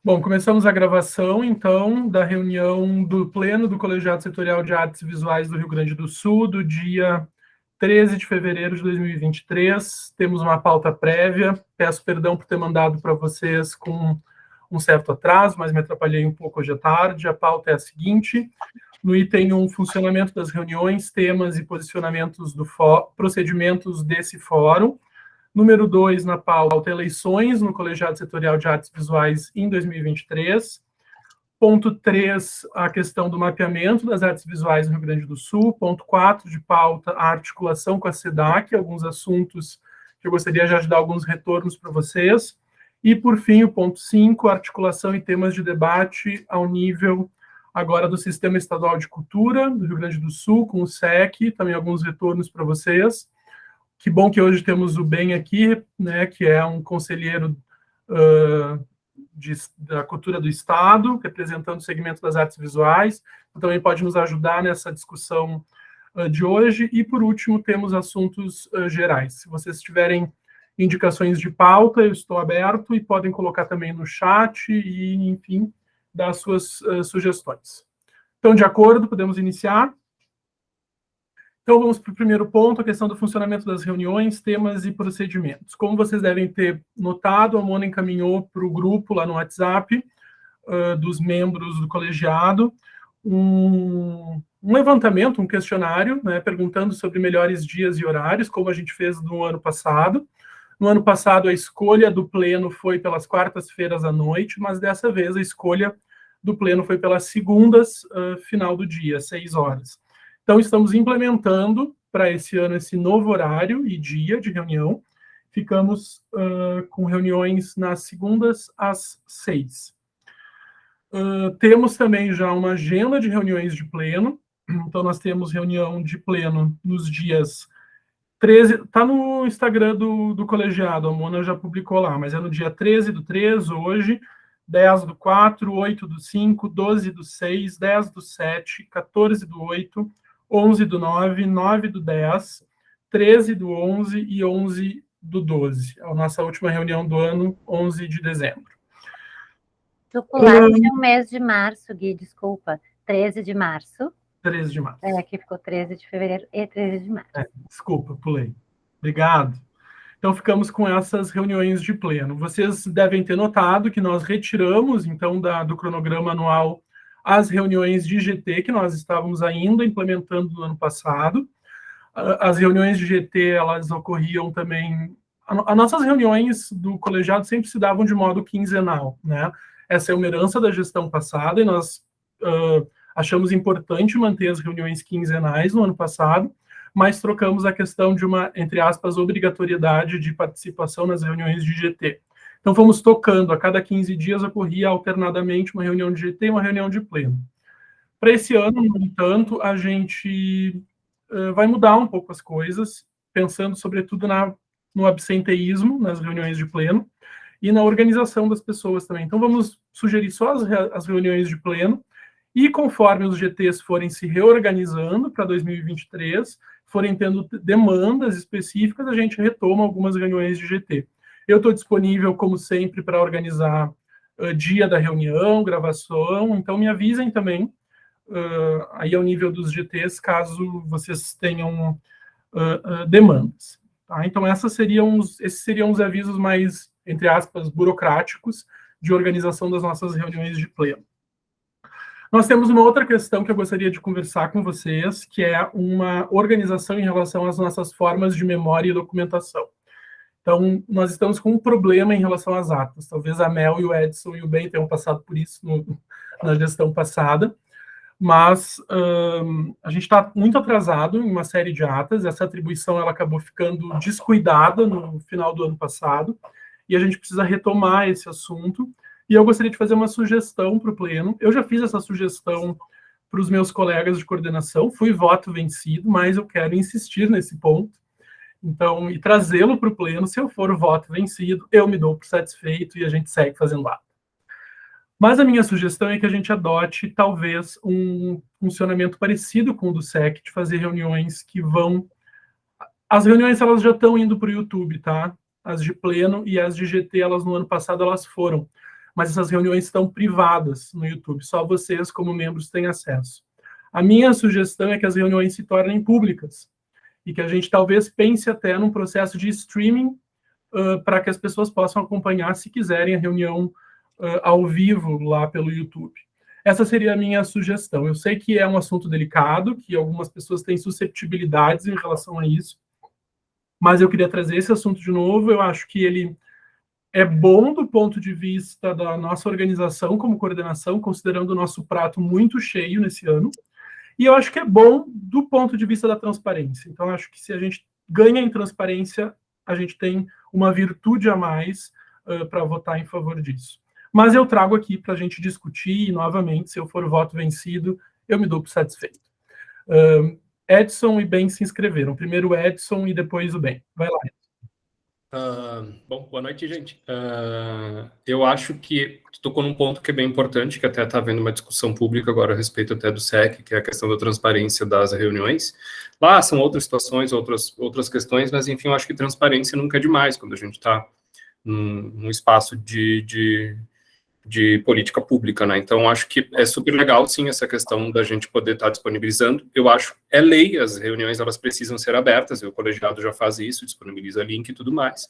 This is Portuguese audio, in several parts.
Bom, começamos a gravação, então, da reunião do Pleno do Colegiado Setorial de Artes Visuais do Rio Grande do Sul, do dia 13 de fevereiro de 2023. Temos uma pauta prévia. Peço perdão por ter mandado para vocês com um certo atraso, mas me atrapalhei um pouco hoje à tarde. A pauta é a seguinte: no item 1, funcionamento das reuniões, temas e posicionamentos procedimentos desse fórum. Número 2, na pauta, eleições no Colegiado Setorial de Artes Visuais em 2023. Ponto 3, a questão do mapeamento das artes visuais no Rio Grande do Sul. Ponto 4, de pauta, a articulação com a SEDAC, alguns assuntos que eu gostaria já de dar alguns retornos para vocês. E, por fim, o ponto 5, articulação e temas de debate ao nível agora do Sistema Estadual de Cultura do Rio Grande do Sul, com o SEC, também alguns retornos para vocês. Que bom que hoje temos o Ben aqui, né, que é um conselheiro da cultura do Estado, representando o segmento das artes visuais, também pode nos ajudar nessa discussão de hoje. E, por último, temos assuntos gerais. Se vocês tiverem indicações de pauta, eu estou aberto e podem colocar também no chat e, enfim, dar suas sugestões. Então, de acordo, podemos iniciar. Então, vamos para o primeiro ponto, a questão do funcionamento das reuniões, temas e procedimentos. Como vocês devem ter notado, a Mona encaminhou para o grupo lá no WhatsApp dos membros do colegiado um levantamento, um questionário, né, perguntando sobre melhores dias e horários, como a gente fez no ano passado. No ano passado, a escolha do pleno foi pelas quartas-feiras à noite, mas dessa vez a escolha do pleno foi pelas segundas, final do dia, 6 horas. Então, estamos implementando para esse ano esse novo horário e dia de reunião. Ficamos com reuniões nas segundas às 6. Temos também já uma agenda de reuniões de pleno. Então, nós temos reunião de pleno nos dias 13. Está no Instagram do colegiado, a Mona já publicou lá, mas é no dia 13/3, hoje, 10/4, 8/5, 12/6, 10/7, 14/8, 11/9, 9/10, 13/11 e 11/12. A nossa última reunião do ano, 11 de dezembro. Tu pulaste o mês de março, Gui, desculpa. 13 de março. 13 de março. Aqui ficou 13 de fevereiro e 13 de março. Desculpa, pulei. Obrigado. Então, ficamos com essas reuniões de pleno. Vocês devem ter notado que nós retiramos, então, do cronograma anual as reuniões de GT que nós estávamos ainda implementando no ano passado. As reuniões de GT, elas ocorriam também... As nossas reuniões do colegiado sempre se davam de modo quinzenal, né? Essa é uma herança da gestão passada e nós achamos importante manter as reuniões quinzenais no ano passado, mas trocamos a questão de uma, entre aspas, obrigatoriedade de participação nas reuniões de GT. Então, fomos tocando, a cada 15 dias ocorria alternadamente uma reunião de GT e uma reunião de pleno. Para esse ano, no entanto, a gente vai mudar um pouco as coisas, pensando sobretudo no absenteísmo nas reuniões de pleno e na organização das pessoas também. Então, vamos sugerir só as reuniões de pleno e, conforme os GTs forem se reorganizando para 2023, forem tendo demandas específicas, a gente retoma algumas reuniões de GT. Eu estou disponível, como sempre, para organizar dia da reunião, gravação, então me avisem também, aí ao nível dos GTs, caso vocês tenham demandas. Tá? Então, esses seriam os avisos mais, entre aspas, burocráticos de organização das nossas reuniões de pleno. Nós temos uma outra questão que eu gostaria de conversar com vocês, que é uma organização em relação às nossas formas de memória e documentação. Então, nós estamos com um problema em relação às atas. Talvez a Mel e o Edson e o Ben tenham passado por isso na gestão passada, mas a gente está muito atrasado em uma série de atas. Essa atribuição ela acabou ficando descuidada no final do ano passado, e a gente precisa retomar esse assunto. E eu gostaria de fazer uma sugestão para o pleno. Eu já fiz essa sugestão para os meus colegas de coordenação, fui voto vencido, mas eu quero insistir nesse ponto. Então, e trazê-lo para o pleno, se eu for o voto vencido, eu me dou por satisfeito e a gente segue fazendo ata. Mas a minha sugestão é que a gente adote, talvez, um funcionamento parecido com o do SEC, de fazer reuniões que vão... As reuniões, elas já estão indo para o YouTube, tá? As de pleno e as de GT, elas no ano passado, elas foram. mas essas reuniões estão privadas no YouTube, só vocês, como membros, têm acesso. A minha sugestão é que as reuniões se tornem públicas e que a gente talvez pense até num processo de streaming para que as pessoas possam acompanhar, se quiserem, a reunião ao vivo lá pelo YouTube. Essa seria a minha sugestão. Eu sei que é um assunto delicado, que algumas pessoas têm susceptibilidades em relação a isso, mas eu queria trazer esse assunto de novo. Eu acho que ele é bom do ponto de vista da nossa organização como coordenação, considerando o nosso prato muito cheio nesse ano, e eu acho que é bom do ponto de vista da transparência. Então, eu acho que se a gente ganha em transparência, a gente tem uma virtude a mais para votar em favor disso. Mas eu trago aqui para a gente discutir, e, novamente, se eu for voto vencido, eu me dou por satisfeito. Edson e Ben se inscreveram. Primeiro o Edson e depois o Ben. Vai lá. Bom, boa noite, gente. Eu acho que tu tocou num ponto que é bem importante, que até está havendo uma discussão pública agora a respeito até do SEC, que é a questão da transparência das reuniões. Lá são outras situações, outras questões, mas, enfim, eu acho que transparência nunca é demais quando a gente está num espaço de política pública, né? Então, acho que é super legal, sim, essa questão da gente poder estar disponibilizando. Eu acho, é lei, as reuniões, elas precisam ser abertas, o colegiado já faz isso, disponibiliza link e tudo mais.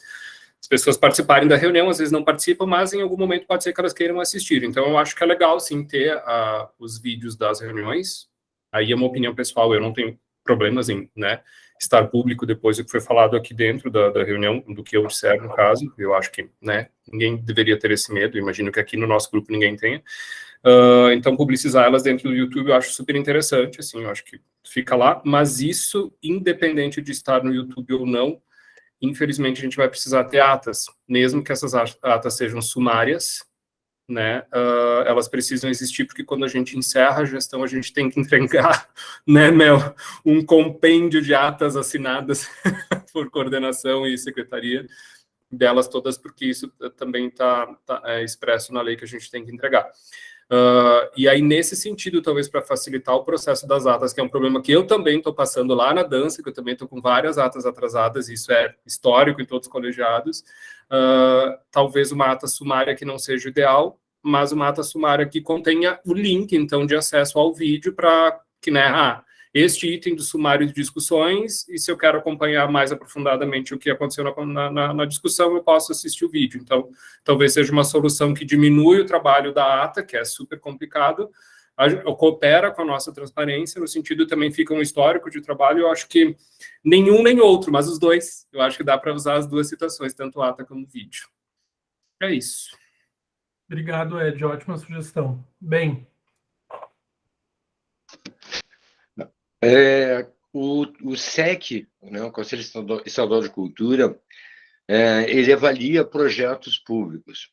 As pessoas participarem da reunião, às vezes não participam, mas em algum momento pode ser que elas queiram assistir. Então, eu acho que é legal, sim, ter os vídeos das reuniões. Aí é uma opinião pessoal, eu não tenho problemas em, né, estar público depois do que foi falado aqui dentro da reunião, do que eu disser, no caso. Eu acho que, né, ninguém deveria ter esse medo, imagino que aqui no nosso grupo ninguém tenha. Então, publicizar elas dentro do YouTube eu acho super interessante, assim, eu acho que fica lá, mas isso, independente de estar no YouTube ou não, infelizmente a gente vai precisar ter atas, mesmo que essas atas sejam sumárias, né, elas precisam existir, porque quando a gente encerra a gestão, a gente tem que entregar, né, Mel, um compêndio de atas assinadas por coordenação e secretaria delas todas, porque isso também está expresso na lei que a gente tem que entregar. E aí, nesse sentido, talvez para facilitar o processo das atas, que é um problema que eu também estou passando lá na dança, que eu também estou com várias atas atrasadas, isso é histórico em todos os colegiados, talvez uma ata sumária que não seja ideal, mas uma ata sumária que contenha o link, então, de acesso ao vídeo para que, né, este item do sumário de discussões, e se eu quero acompanhar mais aprofundadamente o que aconteceu na discussão, eu posso assistir o vídeo. Então, talvez seja uma solução que diminui o trabalho da ata, que é super complicado, coopera com a nossa transparência, no sentido também fica um histórico de trabalho. Eu acho que nenhum nem outro, mas os dois, eu acho que dá para usar as duas situações, tanto ata como vídeo. É isso. Obrigado, Ed. Ótima sugestão. Bem. O SEC, né, o Conselho Estadual de Cultura, ele avalia projetos públicos.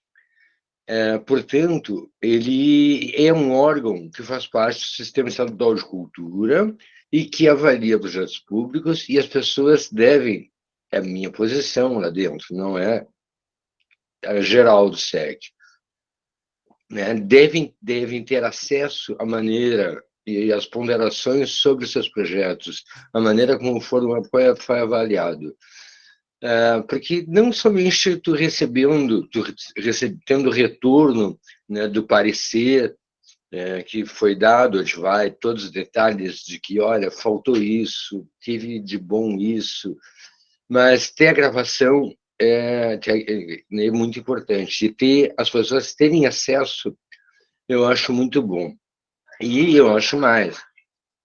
Portanto, ele é um órgão que faz parte do Sistema Estadual de Cultura e que avalia projetos públicos, e as pessoas devem, é a minha posição lá dentro, não é a geral do SEC, né, devem ter acesso à maneira e as ponderações sobre os seus projetos, a maneira como foi avaliado. Porque não somente tu tendo retorno, né, do parecer que foi dado, onde vai todos os detalhes de que, olha, faltou isso, teve de bom isso, mas ter a gravação é muito importante. E ter as pessoas terem acesso, eu acho muito bom. E eu acho mais,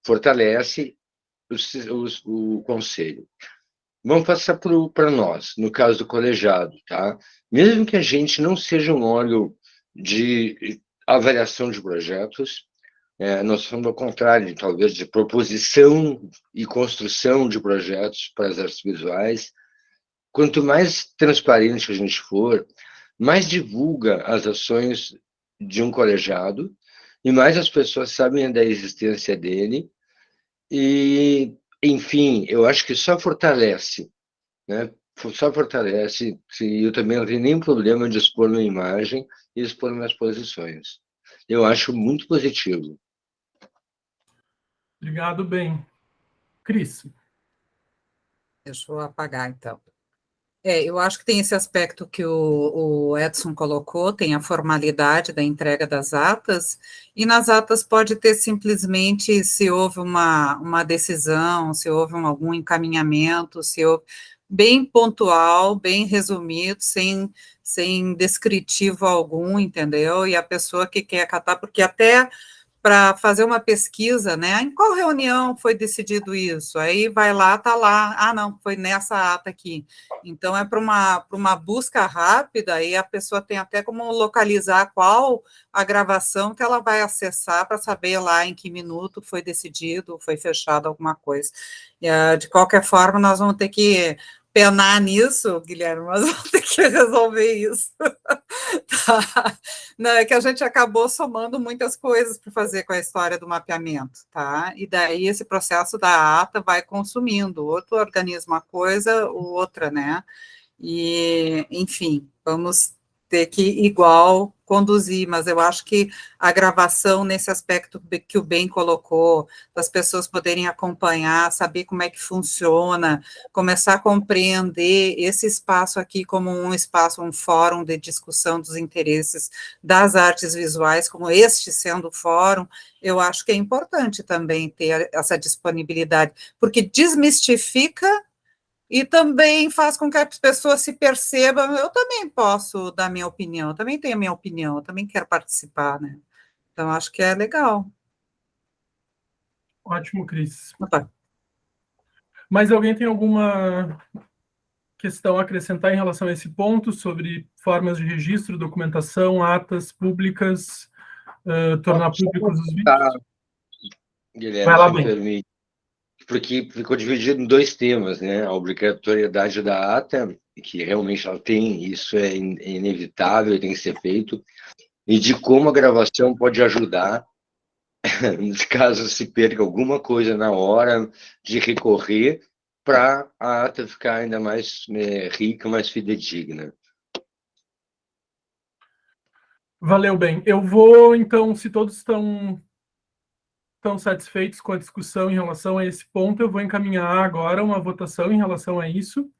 fortalece o conselho. Vamos passar para nós, no caso do colegiado, tá? Mesmo que a gente não seja um órgão de avaliação de projetos, nós somos ao contrário, talvez, de proposição e construção de projetos para as artes visuais. Quanto mais transparente a gente for, mais divulga as ações de um colegiado, e mais as pessoas sabem da existência dele. E, enfim, eu acho que só fortalece, né? Só fortalece, e eu também não tenho nenhum problema de expor minha imagem e expor minhas posições. Eu acho muito positivo. Obrigado, bem. Cris. Deixa eu apagar, então. Eu acho que tem esse aspecto que o Edson colocou, tem a formalidade da entrega das atas, e nas atas pode ter simplesmente se houve uma decisão, se houve algum encaminhamento, se houve bem pontual, bem resumido, sem descritivo algum, entendeu? E a pessoa que quer acatar, porque até para fazer uma pesquisa, né? Em qual reunião foi decidido isso? Aí vai lá, tá lá, não, foi nessa ata aqui. Então, é para uma busca rápida, e a pessoa tem até como localizar qual a gravação que ela vai acessar para saber lá em que minuto foi decidido, foi fechado alguma coisa. De qualquer forma, nós vamos ter que penar nisso, Guilherme, mas vamos ter que resolver isso. Tá? Não, é que a gente acabou somando muitas coisas para fazer com a história do mapeamento, tá? E daí esse processo da ata vai consumindo, outro organismo uma coisa, o outra, né? E, enfim, vamos ter que igual conduzir, mas eu acho que a gravação nesse aspecto que o Ben colocou, das pessoas poderem acompanhar, saber como é que funciona, começar a compreender esse espaço aqui como um espaço, um fórum de discussão dos interesses das artes visuais, como este sendo o fórum, eu acho que é importante também ter essa disponibilidade, porque desmistifica e também faz com que as pessoas se percebam, eu também posso dar minha opinião, eu também tenho a minha opinião, eu também quero participar, né? Então, acho que é legal. Ótimo, Cris. Opa. Mas alguém tem alguma questão a acrescentar em relação a esse ponto, sobre formas de registro, documentação, atas públicas, tornar públicos os vídeos? Guilherme, se me permite. Porque ficou dividido em dois temas, né? A obrigatoriedade da ata, que realmente ela tem, isso é inevitável, tem que ser feito, e de como a gravação pode ajudar, caso se perca alguma coisa na hora de recorrer, para a ata ficar ainda mais rica, mais fidedigna. Valeu, bem. Eu vou, então, se todos estão satisfeitos com a discussão em relação a esse ponto, eu vou encaminhar agora uma votação em relação a isso,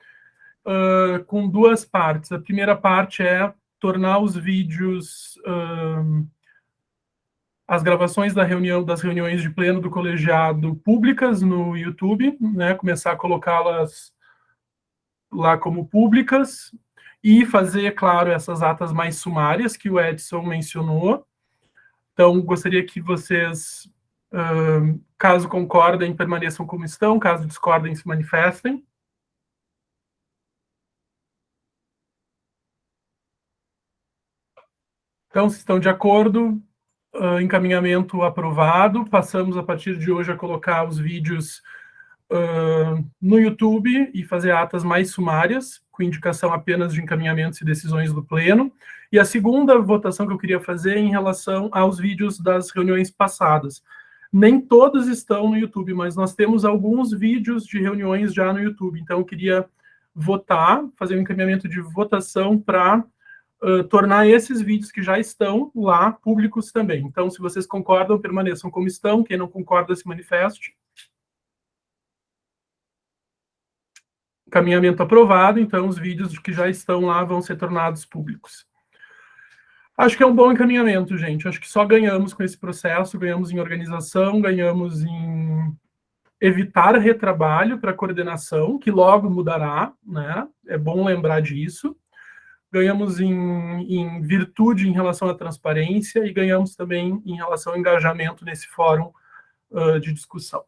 com duas partes. A primeira parte é tornar os vídeos, as gravações das reuniões de pleno do colegiado públicas no YouTube, né, começar a colocá-las lá como públicas, e fazer, claro, essas atas mais sumárias que o Edson mencionou. Então, gostaria que vocês, caso concordem, permaneçam como estão, caso discordem, se manifestem. Então, se estão de acordo, encaminhamento aprovado. Passamos, a partir de hoje, a colocar os vídeos no YouTube e fazer atas mais sumárias, com indicação apenas de encaminhamentos e decisões do Pleno. E a segunda votação que eu queria fazer é em relação aos vídeos das reuniões passadas. Nem todos estão no YouTube, mas nós temos alguns vídeos de reuniões já no YouTube. Então, eu queria votar, fazer um encaminhamento de votação para tornar esses vídeos que já estão lá públicos também. Então, se vocês concordam, permaneçam como estão. Quem não concorda, se manifeste. Encaminhamento aprovado, então os vídeos que já estão lá vão ser tornados públicos. Acho que é um bom encaminhamento, gente. Acho que só ganhamos com esse processo, ganhamos em organização, ganhamos em evitar retrabalho para coordenação, que logo mudará, né? É bom lembrar disso. Ganhamos em virtude em relação à transparência e ganhamos também em relação ao engajamento nesse fórum de discussão.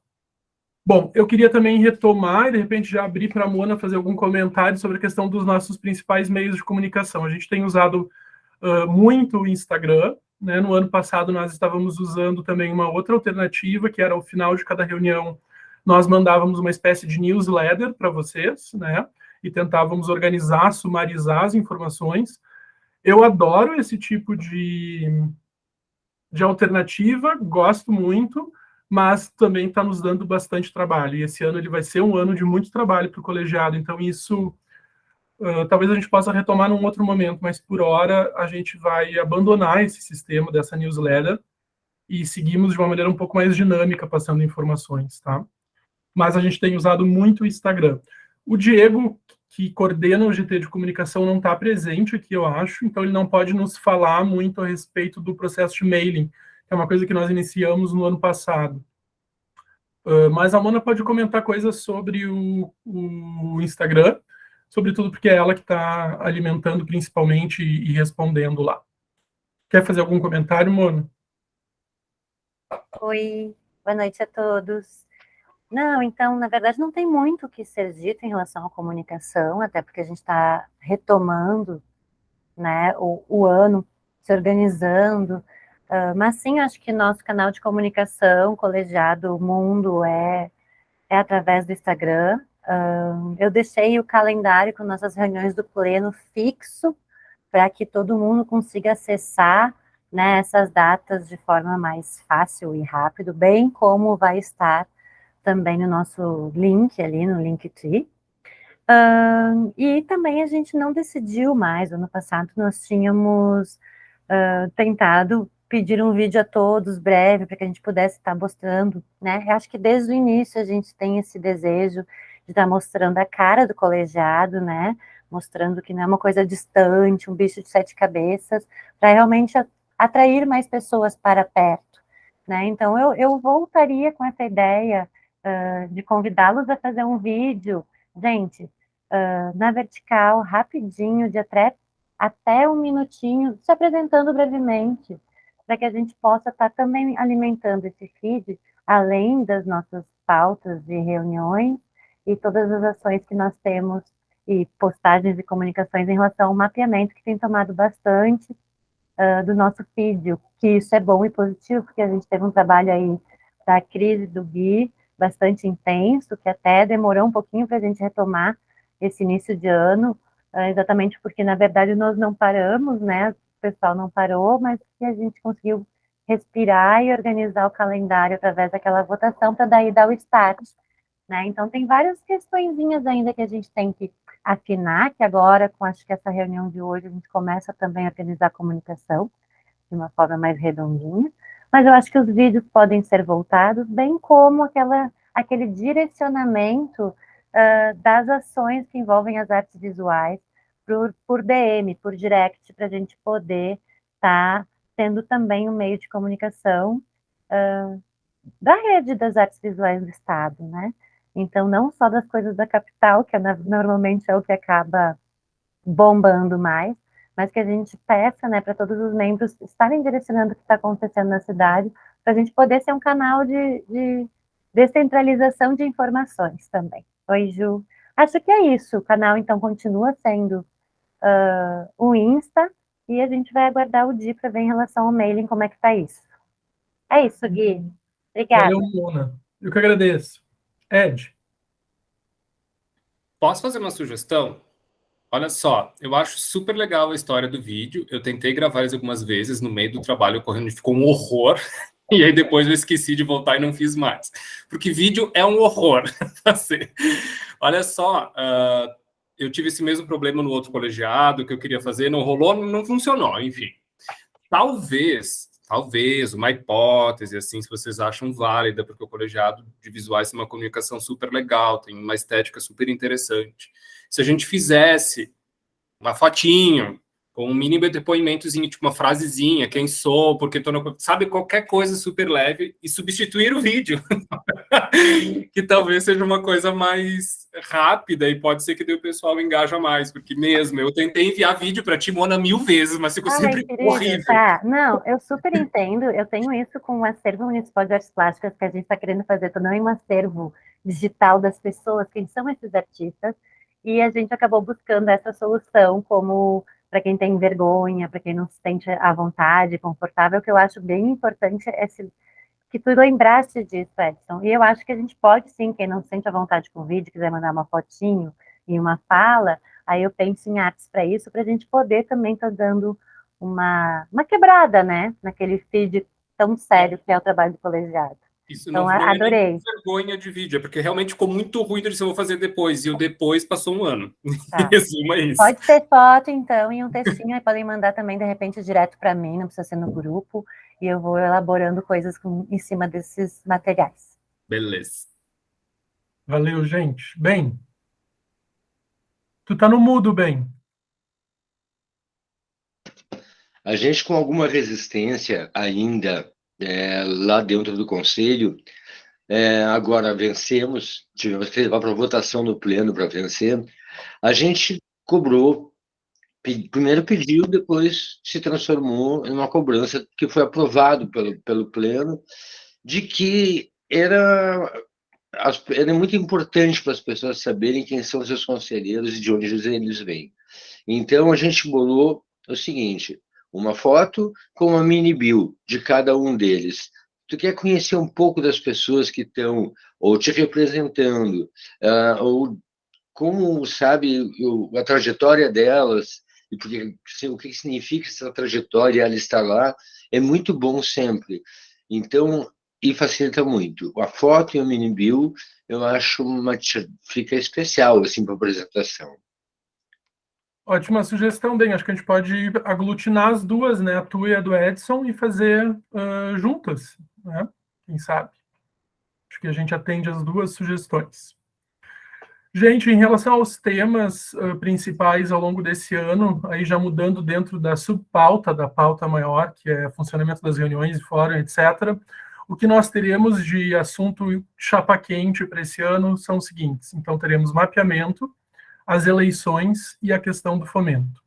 Bom, eu queria também retomar e, de repente, já abrir para a Mona fazer algum comentário sobre a questão dos nossos principais meios de comunicação. A gente tem usado muito o Instagram, né? No ano passado, nós estávamos usando também uma outra alternativa, que era ao final de cada reunião, nós mandávamos uma espécie de newsletter para vocês, né? E tentávamos organizar, sumarizar as informações. Eu adoro esse tipo de alternativa, gosto muito, mas também está nos dando bastante trabalho. E esse ano ele vai ser um ano de muito trabalho para o colegiado, então isso talvez a gente possa retomar num outro momento, mas por hora a gente vai abandonar esse sistema dessa newsletter e seguimos de uma maneira um pouco mais dinâmica, passando informações, tá? Mas a gente tem usado muito o Instagram. O Diego que coordena o GT de comunicação, não está presente aqui, eu acho, então ele não pode nos falar muito a respeito do processo de mailing, que é uma coisa que nós iniciamos no ano passado. Mas a Mona pode comentar coisas sobre o Instagram, sobretudo porque é ela que está alimentando principalmente e respondendo lá. Quer fazer algum comentário, Mona? Oi, boa noite a todos. Não, então, na verdade, não tem muito o que ser dito em relação à comunicação, até porque a gente está retomando, né, o ano, se organizando, mas sim, acho que nosso canal de comunicação, Colegiado Mundo, é através do Instagram. Eu deixei o calendário com nossas reuniões do pleno fixo, para que todo mundo consiga acessar, né, essas datas de forma mais fácil e rápido, bem como vai estar também no nosso link ali, no Linktree. E também a gente não decidiu mais. Ano passado nós tínhamos tentado pedir um vídeo a todos, breve, para que a gente pudesse estar mostrando, né? Eu acho que desde o início a gente tem esse desejo de estar mostrando a cara do colegiado, né? Mostrando que não é uma coisa distante, um bicho de 7 cabeças, para realmente atrair mais pessoas para perto, né? Então eu voltaria com essa ideia de convidá-los a fazer um vídeo, gente, na vertical, rapidinho, de até um minutinho, se apresentando brevemente, para que a gente possa estar também alimentando esse feed, além das nossas pautas de reuniões e todas as ações que nós temos e postagens e comunicações em relação ao mapeamento, que tem tomado bastante do nosso feed, que isso é bom e positivo, porque a gente teve um trabalho aí da crise do Gui, bastante intenso, que até demorou um pouquinho para a gente retomar esse início de ano, exatamente porque, na verdade, nós não paramos, né? O pessoal não parou, mas que a gente conseguiu respirar e organizar o calendário através daquela votação para daí dar o start, né? Então, tem várias questõezinhas ainda que a gente tem que afinar, que agora, com acho que essa reunião de hoje, a gente começa também a organizar a comunicação de uma forma mais redondinha, mas eu acho que os vídeos podem ser voltados, bem como aquele direcionamento das ações que envolvem as artes visuais por DM, por direct, para a gente poder estar tendo também um meio de comunicação da rede das artes visuais do Estado, né? Então, não só das coisas da capital, que normalmente é o que acaba bombando mais, mas que a gente peça, né, para todos os membros estarem direcionando o que está acontecendo na cidade, para a gente poder ser um canal de descentralização de informações também. Oi, Ju. Acho que é isso. O canal, então, continua sendo o Insta, e a gente vai aguardar o dia para ver em relação ao mailing como é que está isso. É isso, Gui. Obrigada. Valeu, Mona. Eu que agradeço. Ed. Posso fazer uma sugestão? Olha só, eu acho super legal a história do vídeo. Eu tentei gravar isso algumas vezes, no meio do trabalho ocorrendo, ficou um horror. E aí depois eu esqueci de voltar e não fiz mais. Porque vídeo é um horror fazer. Olha só, eu tive esse mesmo problema no outro colegiado que eu queria fazer, não rolou, não funcionou, enfim. Talvez, uma hipótese, assim, se vocês acham válida, porque o colegiado de visuais tem uma comunicação super legal, tem uma estética super interessante. Se a gente fizesse uma fotinho, com um mini depoimentozinho, tipo uma frasezinha, quem sou, porque tô no... Sabe, qualquer coisa super leve, e substituir o vídeo. Que talvez seja uma coisa mais rápida e pode ser que daí o pessoal engaja mais, porque mesmo, eu tentei enviar vídeo para ti, Mona, 1000 vezes, mas ficou sempre horrível. Tá. Não, eu super entendo, eu tenho isso com o acervo municipal de artes plásticas que a gente está querendo fazer também um acervo digital das pessoas, quem são esses artistas, e a gente acabou buscando essa solução como para quem tem vergonha, para quem não se sente à vontade, confortável. O que eu acho bem importante é que tu lembraste disso, Edson. E eu acho que a gente pode sim, quem não se sente à vontade com o vídeo, quiser mandar uma fotinho e uma fala, aí eu penso em artes para isso, para a gente poder também estar dando uma quebrada, né, naquele feed tão sério que é o trabalho do colegiado. Isso então, não adorei. É vergonha de vídeo, é porque realmente ficou muito ruim, eu vou fazer depois, e o depois passou um ano. Tá. Resumo é isso. Pode ser foto, então, e um textinho, aí podem mandar também, de repente, direto para mim, não precisa ser no grupo, e eu vou elaborando coisas em cima desses materiais. Beleza. Valeu, gente. Bem, Tu tá no mudo, bem. A gente, com alguma resistência ainda lá dentro do Conselho, agora vencemos, tivemos que levar para votação no Pleno para vencer, a gente cobrou, primeiro pediu, depois se transformou em uma cobrança que foi aprovado pelo Pleno, de que era muito importante para as pessoas saberem quem são seus conselheiros e de onde eles vêm. Então, a gente bolou o seguinte: uma foto com uma mini bio de cada um deles. Tu quer conhecer um pouco das pessoas que estão ou te representando, ou como, sabe, a trajetória delas, e porque, o que significa essa trajetória, ela estar lá, é muito bom sempre. Então, e facilita muito. A foto e o mini bio, eu acho fica especial, assim, para a apresentação. Ótima sugestão, bem. Acho que a gente pode aglutinar as duas, né? A tua e a do Edson, e fazer juntas, né? Quem sabe? Acho que a gente atende as duas sugestões. Gente, em relação aos temas principais ao longo desse ano, aí já mudando dentro da subpauta, da pauta maior, que é funcionamento das reuniões e fórum, etc., o que nós teremos de assunto chapa quente para esse ano são os seguintes. Então, teremos mapeamento, as eleições e a questão do fomento.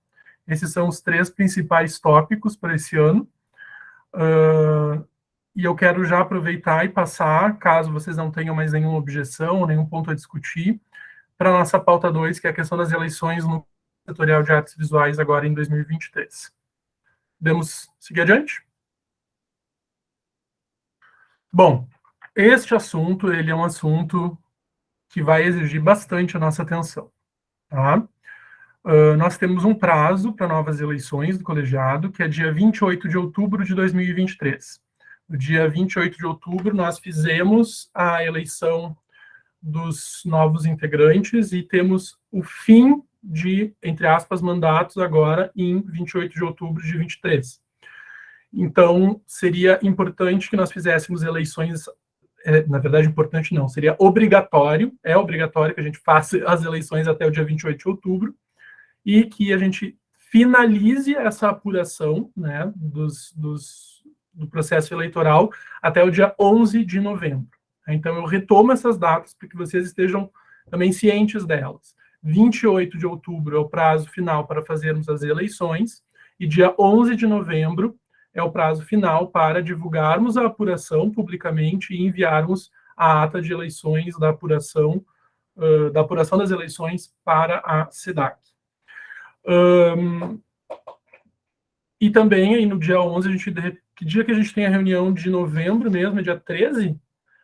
Esses são os 3 principais tópicos para esse ano. E eu quero já aproveitar e passar, caso vocês não tenham mais nenhuma objeção, nenhum ponto a discutir, para a nossa pauta 2, que é a questão das eleições no setorial de artes visuais agora em 2023. Podemos seguir adiante? Bom, este assunto, ele é um assunto que vai exigir bastante a nossa atenção. Tá? Nós temos um prazo para novas eleições do colegiado, que é dia 28 de outubro de 2023. No dia 28 de outubro, nós fizemos a eleição dos novos integrantes e temos o fim de, entre aspas, mandatos agora em 28 de outubro de 23. Então, seria importante que nós fizéssemos eleições, na verdade, importante não, seria obrigatório, é obrigatório que a gente faça as eleições até o dia 28 de outubro, e que a gente finalize essa apuração, né, do processo eleitoral até o dia 11 de novembro. Então, eu retomo essas datas para que vocês estejam também cientes delas. 28 de outubro é o prazo final para fazermos as eleições, e dia 11 de novembro é o prazo final para divulgarmos a apuração publicamente e enviarmos a ata de eleições da apuração das eleições para a SEDAC. E também, aí no dia 11, que dia que a gente tem a reunião de novembro mesmo? É dia 13?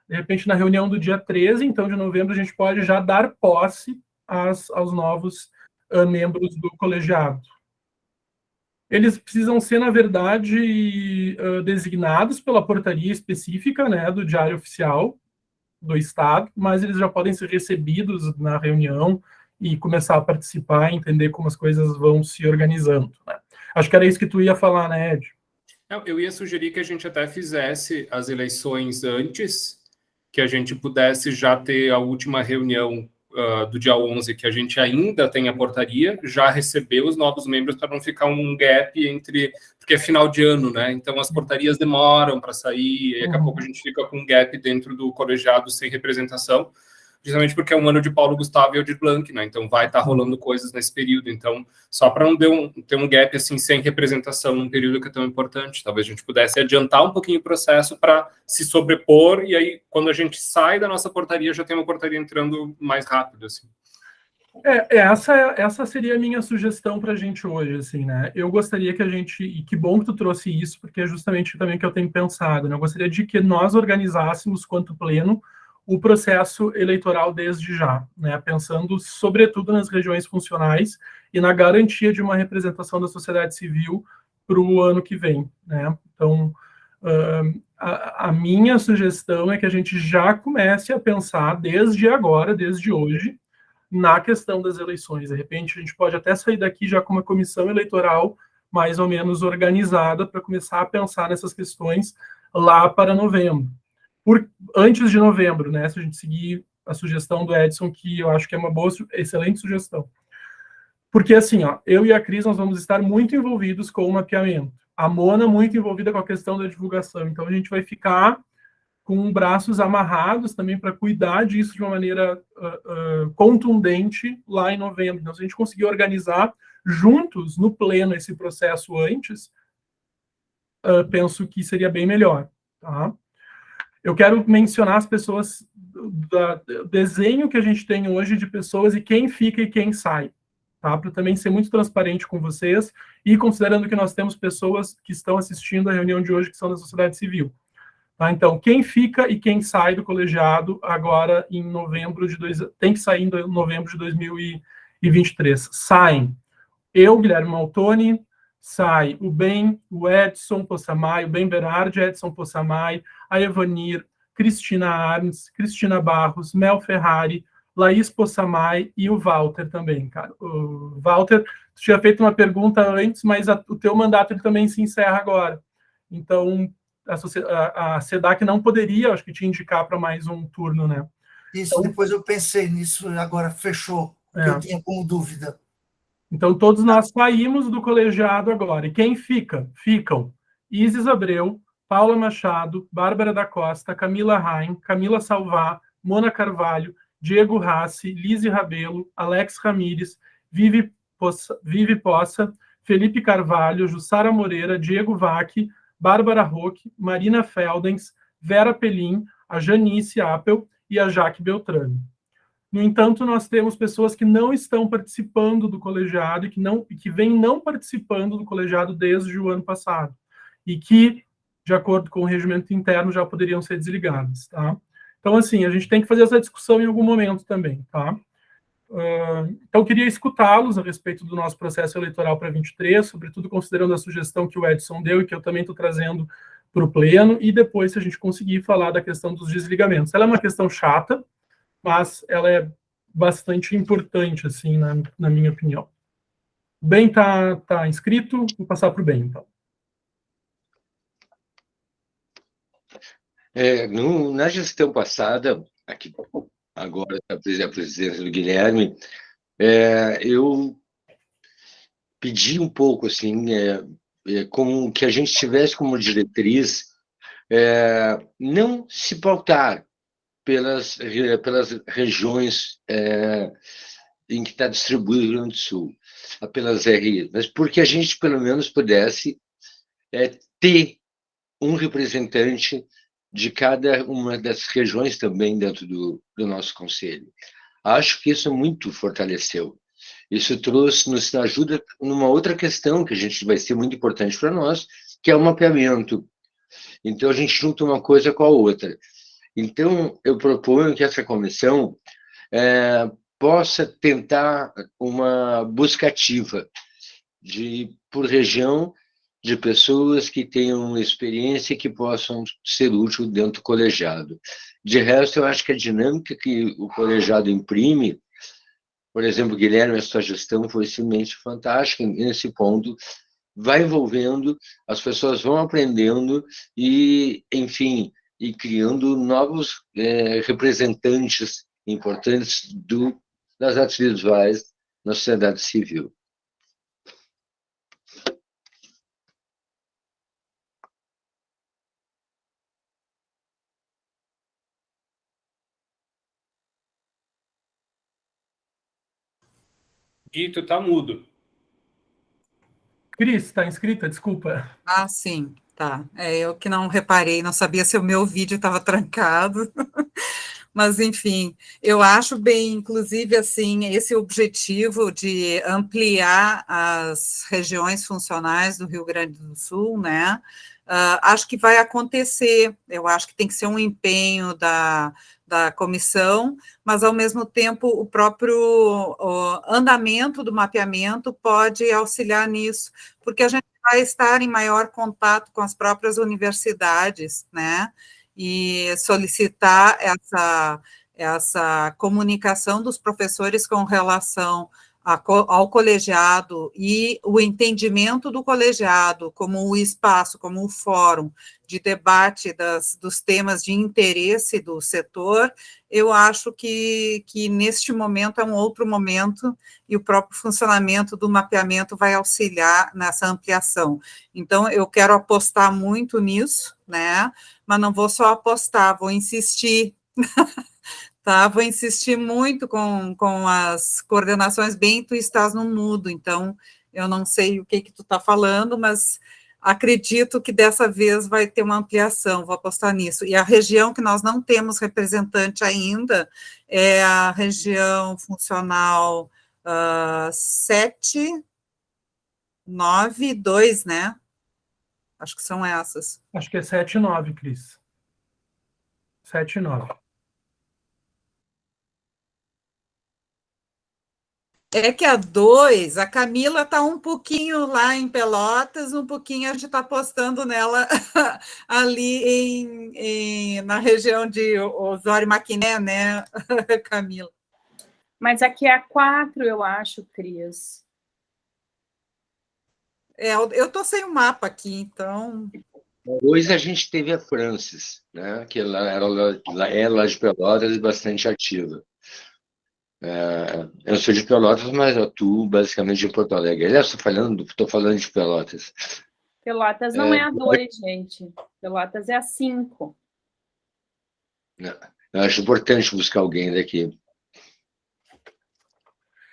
De repente, na reunião do dia 13, então, de novembro, a gente pode já dar posse aos novos membros do colegiado. Eles precisam ser, na verdade, designados pela portaria específica, né, do Diário Oficial do Estado, mas eles já podem ser recebidos na reunião e começar a participar, entender como as coisas vão se organizando, né? Acho que era isso que tu ia falar, né, Ed? Eu ia sugerir que a gente até fizesse as eleições antes, que a gente pudesse já ter a última reunião do dia 11, que a gente ainda tem a portaria, já receber os novos membros para não ficar um gap entre... Porque é final de ano, né? Então, as portarias demoram para sair, e daqui a pouco a gente fica com um gap dentro do colegiado sem representação, justamente porque é um ano de Paulo Gustavo e Aldir Blanc, né? Então, vai estar rolando coisas nesse período. Então, só para não ter um gap, assim, sem representação num período que é tão importante. Talvez a gente pudesse adiantar um pouquinho o processo para se sobrepor, e aí, quando a gente sai da nossa portaria, já tem uma portaria entrando mais rápido, assim. Essa seria a minha sugestão para a gente hoje, assim, né? Eu gostaria que a gente, e que bom que tu trouxe isso, porque é justamente também o que eu tenho pensado, né? Eu gostaria de que nós organizássemos, quanto pleno, o processo eleitoral desde já, né? Pensando sobretudo nas regiões funcionais e na garantia de uma representação da sociedade civil para o ano que vem, né? Então, a minha sugestão é que a gente já comece a pensar desde agora, desde hoje, na questão das eleições. De repente, a gente pode até sair daqui já com uma comissão eleitoral mais ou menos organizada para começar a pensar nessas questões lá para novembro. Antes de novembro, né? Se a gente seguir a sugestão do Edson, que eu acho que é uma excelente sugestão. Porque, assim, ó, eu e a Cris, nós vamos estar muito envolvidos com o mapeamento. A Mona muito envolvida com a questão da divulgação. Então, a gente vai ficar com braços amarrados também para cuidar disso de uma maneira contundente lá em novembro. Então, se a gente conseguir organizar juntos, no pleno, esse processo antes, penso que seria bem melhor. Tá? Eu quero mencionar as pessoas, do desenho que a gente tem hoje de pessoas e quem fica e quem sai. Tá? Para também ser muito transparente com vocês e considerando que nós temos pessoas que estão assistindo a reunião de hoje que são da sociedade civil. Tá? Então, quem fica e quem sai do colegiado agora em novembro tem que sair em novembro de 2023. Saem eu, Guilherme Maltoni, sai o Ben, o Edson Possamay, o Ben Berardi, Edson Possamay, a Evanir, Cristina Arns, Cristina Barros, Mel Ferrari, Laís Possamay e o Walter também, cara. O Walter, tu tinha feito uma pergunta antes, mas o teu mandato ele também se encerra agora. Então, a SEDAC não poderia, acho que, te indicar para mais um turno, né? Isso, então, depois eu pensei nisso, agora fechou, que eu tinha como dúvida. Então, todos nós saímos do colegiado agora. E quem fica? Ficam Isis Abreu, Paula Machado, Bárbara da Costa, Camila Rain, Camila Salvá, Mona Carvalho, Diego Rassi, Lise Rabelo, Alex Ramires, Vivi Poça, Felipe Carvalho, Jussara Moreira, Diego Vac, Bárbara Roque, Marina Feldens, Vera Pelim, a Janice Appel e a Jaque Beltrame. No entanto, nós temos pessoas que não estão participando do colegiado e que vêm não participando do colegiado desde o ano passado e que, de acordo com o regimento interno, já poderiam ser desligadas, tá? Então, assim, a gente tem que fazer essa discussão em algum momento também, tá? Então, eu queria escutá-los a respeito do nosso processo eleitoral para 23, sobretudo considerando a sugestão que o Edson deu e que eu também estou trazendo para o pleno, e depois, se a gente conseguir falar da questão dos desligamentos. Ela é uma questão chata, mas ela é bastante importante, assim, na minha opinião. O Ben tá inscrito, vou passar para o Ben, então. Na gestão passada, aqui agora a presidência do Guilherme, eu pedi um pouco, assim, como que a gente tivesse como diretriz não se pautar pelas regiões em que está distribuído o Rio Grande do Sul, pelas RIs, mas porque a gente, pelo menos, pudesse ter um representante de cada uma das regiões também dentro do nosso conselho. Acho que isso muito fortaleceu. Isso nos ajuda numa outra questão que a gente vai ser muito importante para nós, que é o mapeamento. Então, a gente junta uma coisa com a outra. Então, eu proponho que essa comissão possa tentar uma busca ativa por região de pessoas que tenham experiência e que possam ser úteis dentro do colegiado. De resto, eu acho que a dinâmica que o colegiado imprime, por exemplo, Guilherme, a sua gestão foi simplesmente fantástica nesse ponto, vai envolvendo, as pessoas vão aprendendo e, enfim, e criando novos representantes importantes das artes visuais na sociedade civil. Gui, tu tá mudo. Cris, está inscrita? Desculpa. Ah, sim, tá. Eu que não reparei, não sabia se o meu vídeo estava trancado. Mas, enfim, eu acho bem, inclusive, assim, esse objetivo de ampliar as regiões funcionais do Rio Grande do Sul, né? Acho que vai acontecer, eu acho que tem que ser um empenho da comissão, mas, ao mesmo tempo, o próprio andamento do mapeamento pode auxiliar nisso, porque a gente vai estar em maior contato com as próprias universidades, né? E solicitar essa comunicação dos professores com relação ao colegiado e o entendimento do colegiado como o espaço, como o fórum de debate dos temas de interesse do setor, eu acho que neste momento é um outro momento e o próprio funcionamento do mapeamento vai auxiliar nessa ampliação. Então, eu quero apostar muito nisso, né? Mas não vou só apostar, vou insistir. Tá, vou insistir muito com as coordenações, bem, tu estás no mudo, então eu não sei o que tu está falando, mas acredito que dessa vez vai ter uma ampliação, vou apostar nisso. E a região que nós não temos representante ainda é a região funcional 7, 9 e 2, né? Acho que são essas. Acho que é 7 e 9, Cris. 7 e 9. É que a 2, a Camila está um pouquinho lá em Pelotas, um pouquinho a gente está apostando nela ali na região de Osório Maquiné, né, Camila? Mas aqui é a 4, eu acho, Cris. Eu estou sem o mapa aqui, então... Hoje a gente teve a Francis, né, que ela é lá de Pelotas e bastante ativa. Eu sou de Pelotas, mas atuo basicamente em Porto Alegre. Aliás, estou falando de Pelotas. Pelotas não é a 2, gente. Pelotas é a 5. Eu acho importante buscar alguém daqui.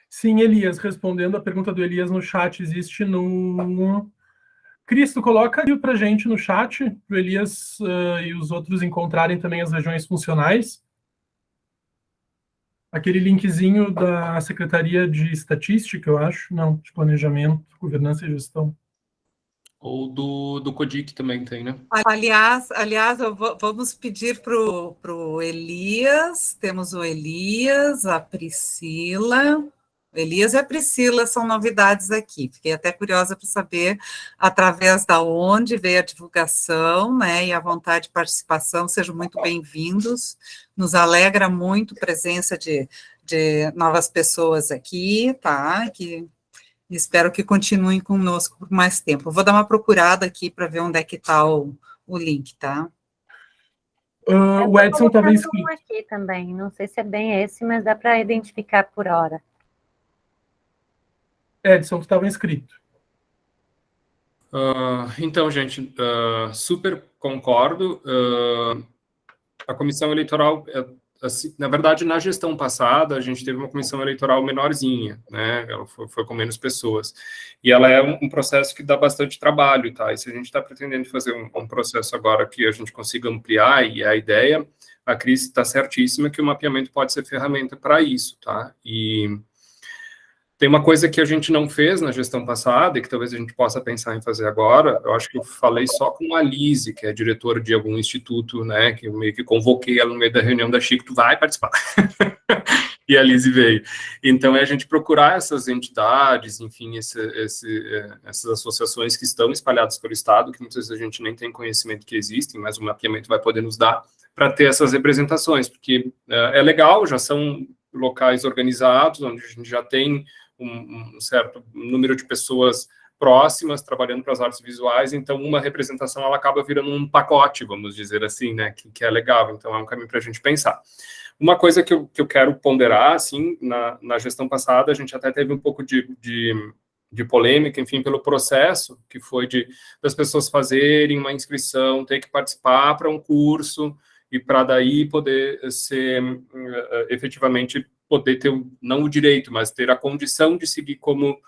Sim, Elias, respondendo a pergunta do Elias no chat, existe no... Cristo, coloca ali para a gente no chat, o Elias e os outros encontrarem também as regiões funcionais. Aquele linkzinho da Secretaria de Estatística, eu acho. Não, de Planejamento, Governança e Gestão. Ou do CODIC também tem, né? Aliás, vamos pedir para o Elias, temos o Elias, a Priscila... Elias e a Priscila são novidades aqui, fiquei até curiosa para saber através da onde veio a divulgação, né, e a vontade de participação, sejam muito bem-vindos, nos alegra muito a presença de novas pessoas aqui, tá, que espero que continuem conosco por mais tempo. Eu vou dar uma procurada aqui para ver onde é que está o link, tá? O Edson estava inscrito. Aqui também, não sei se é bem esse, mas dá para identificar por hora. Edson, tu estava inscrito. Então, gente, super concordo. A comissão eleitoral, assim, na verdade, na gestão passada, a gente teve uma comissão eleitoral menorzinha, né? Ela foi com menos pessoas. E ela é um processo que dá bastante trabalho, tá? E se a gente está pretendendo fazer um processo agora que a gente consiga ampliar, e a ideia, a Cris está certíssima que o mapeamento pode ser ferramenta para isso, tá? E tem uma coisa que a gente não fez na gestão passada e que talvez a gente possa pensar em fazer agora. Eu acho que eu falei só com a Lise, que é diretora de algum instituto, né, que eu meio que convoquei ela no meio da reunião da Chico, tu vai participar. E a Lise veio. Então, é a gente procurar essas entidades, enfim, essas associações que estão espalhadas pelo Estado, que muitas vezes a gente nem tem conhecimento que existem, mas o mapeamento vai poder nos dar para ter essas representações, porque é legal, já são locais organizados, onde a gente já tem um certo número de pessoas próximas trabalhando para as artes visuais, então uma representação ela acaba virando um pacote, vamos dizer assim, né, que é legal, então é um caminho para a gente pensar. Uma coisa que eu quero ponderar, assim, na gestão passada, a gente até teve um pouco de polêmica, enfim, pelo processo, que foi das pessoas fazerem uma inscrição, ter que participar para um curso, e para daí poder ser, efetivamente, poder ter, não o direito, mas ter a condição de seguir como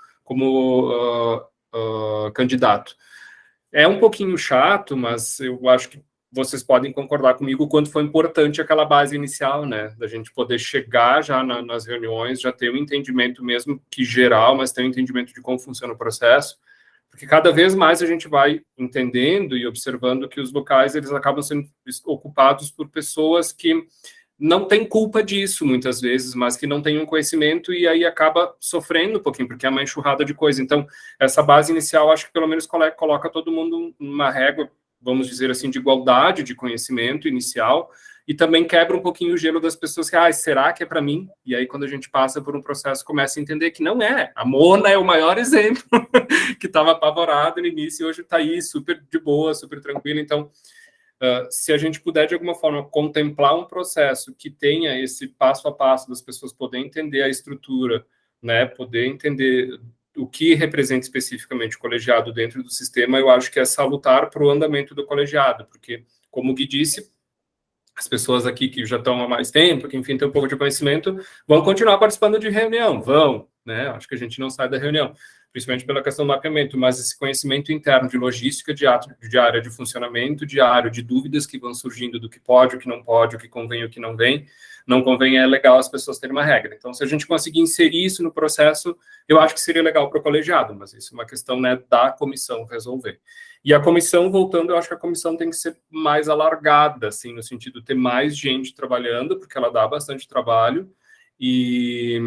candidato. É um pouquinho chato, mas eu acho que vocês podem concordar comigo o quanto foi importante aquela base inicial, né, da gente poder chegar já nas reuniões, já ter um entendimento mesmo que geral, mas ter um entendimento de como funciona o processo, porque cada vez mais a gente vai entendendo e observando que os locais, eles acabam sendo ocupados por pessoas que não têm culpa disso, muitas vezes, mas que não têm um conhecimento e aí acaba sofrendo um pouquinho, porque é uma enxurrada de coisa. Então, essa base inicial, acho que pelo menos coloca todo mundo numa régua, vamos dizer assim, de igualdade de conhecimento inicial, e também quebra um pouquinho o gelo das pessoas que, será que é para mim? E aí, quando a gente passa por um processo, começa a entender que não é. A Mona é o maior exemplo, que estava apavorado no início e hoje está aí super de boa, super tranquilo. Então, se a gente puder, de alguma forma, contemplar um processo que tenha esse passo a passo das pessoas poderem entender a estrutura, né, poder entender o que representa especificamente o colegiado dentro do sistema, eu acho que é salutar para o andamento do colegiado, porque, como o Gui disse, as pessoas aqui que já estão há mais tempo, que, enfim, têm um pouco de conhecimento, vão continuar participando de reunião, né? Acho que a gente não sai da reunião, principalmente pela questão do mapeamento, mas esse conhecimento interno de logística, de área de funcionamento diário, de dúvidas que vão surgindo do que pode, o que não pode, o que convém, o que não convém, é legal as pessoas terem uma regra. Então, se a gente conseguir inserir isso no processo, eu acho que seria legal para o colegiado, mas isso é uma questão, né, da comissão resolver. E a comissão, voltando, eu acho que a comissão tem que ser mais alargada, assim, no sentido de ter mais gente trabalhando, porque ela dá bastante trabalho, e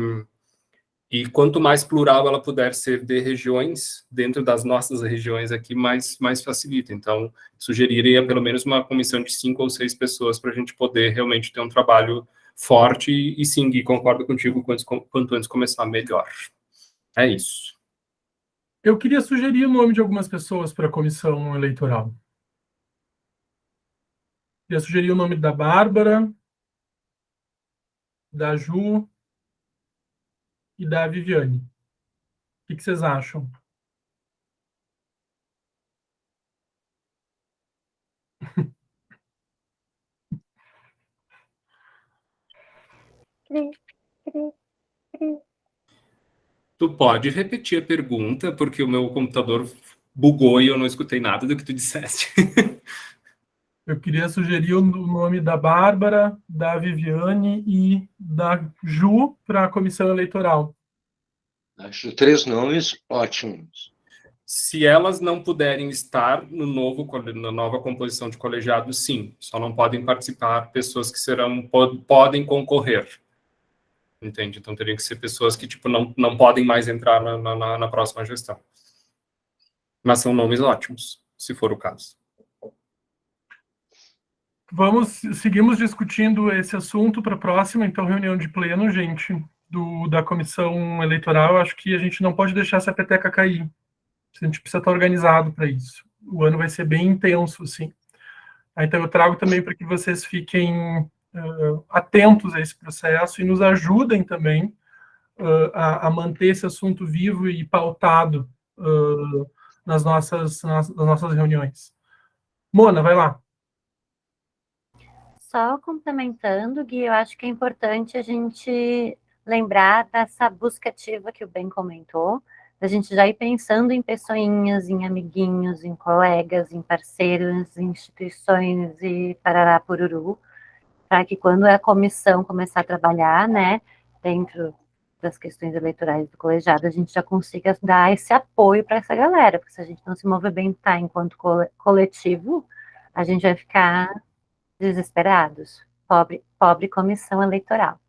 quanto mais plural ela puder ser de regiões, dentro das nossas regiões aqui, mais facilita. Então, sugeriria pelo menos uma comissão de 5 ou 6 pessoas para a gente poder realmente ter um trabalho forte e sim, Gui, concordo contigo, quanto antes começar, melhor. É isso. Eu queria sugerir o nome de algumas pessoas para a comissão eleitoral. Queria sugerir o nome da Bárbara, da Ju e da Viviane. O que vocês acham? Tu pode repetir a pergunta, porque o meu computador bugou e eu não escutei nada do que tu disseste. Eu queria sugerir o nome da Bárbara, da Viviane e da Ju para a comissão eleitoral. Acho 3 nomes ótimos. Se elas não puderem estar na nova composição de colegiado, sim. Só não podem participar pessoas que podem concorrer. Entende? Então, teriam que ser pessoas que, tipo, não podem mais entrar na próxima gestão. Mas são nomes ótimos, se for o caso. Seguimos discutindo esse assunto para a próxima, então, reunião de pleno, gente, da comissão eleitoral. Acho que a gente não pode deixar essa peteca cair. A gente precisa estar organizado para isso. O ano vai ser bem intenso, assim. Então, eu trago também para que vocês fiquem atentos a esse processo e nos ajudem também a manter esse assunto vivo e pautado nas nossas reuniões. Mona, vai lá. Só complementando, Gui, eu acho que é importante a gente lembrar dessa busca ativa que o Ben comentou, da gente já ir pensando em pessoinhas, em amiguinhos, em colegas, em parceiros, em instituições e parará pururu, para que quando a comissão começar a trabalhar, né, dentro das questões eleitorais do colegiado, a gente já consiga dar esse apoio para essa galera, porque se a gente não se movimentar enquanto coletivo, a gente vai ficar desesperados. Pobre comissão eleitoral.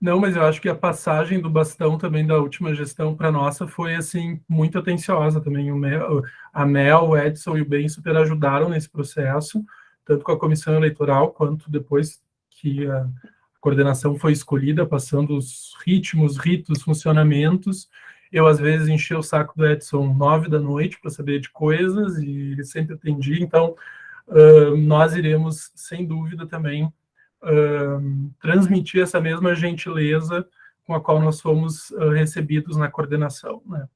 Não, mas eu acho que a passagem do bastão também da última gestão para a nossa foi, assim, muito atenciosa também. A Mel, o Edson e o Ben super ajudaram nesse processo, tanto com a comissão eleitoral, quanto depois que a coordenação foi escolhida, passando os ritmos, ritos, funcionamentos. Eu, às vezes, enchi o saco do Edson 9 da noite para saber de coisas, e ele sempre atendia. Então, nós iremos, sem dúvida, também transmitir essa mesma gentileza com a qual nós fomos recebidos na coordenação, né?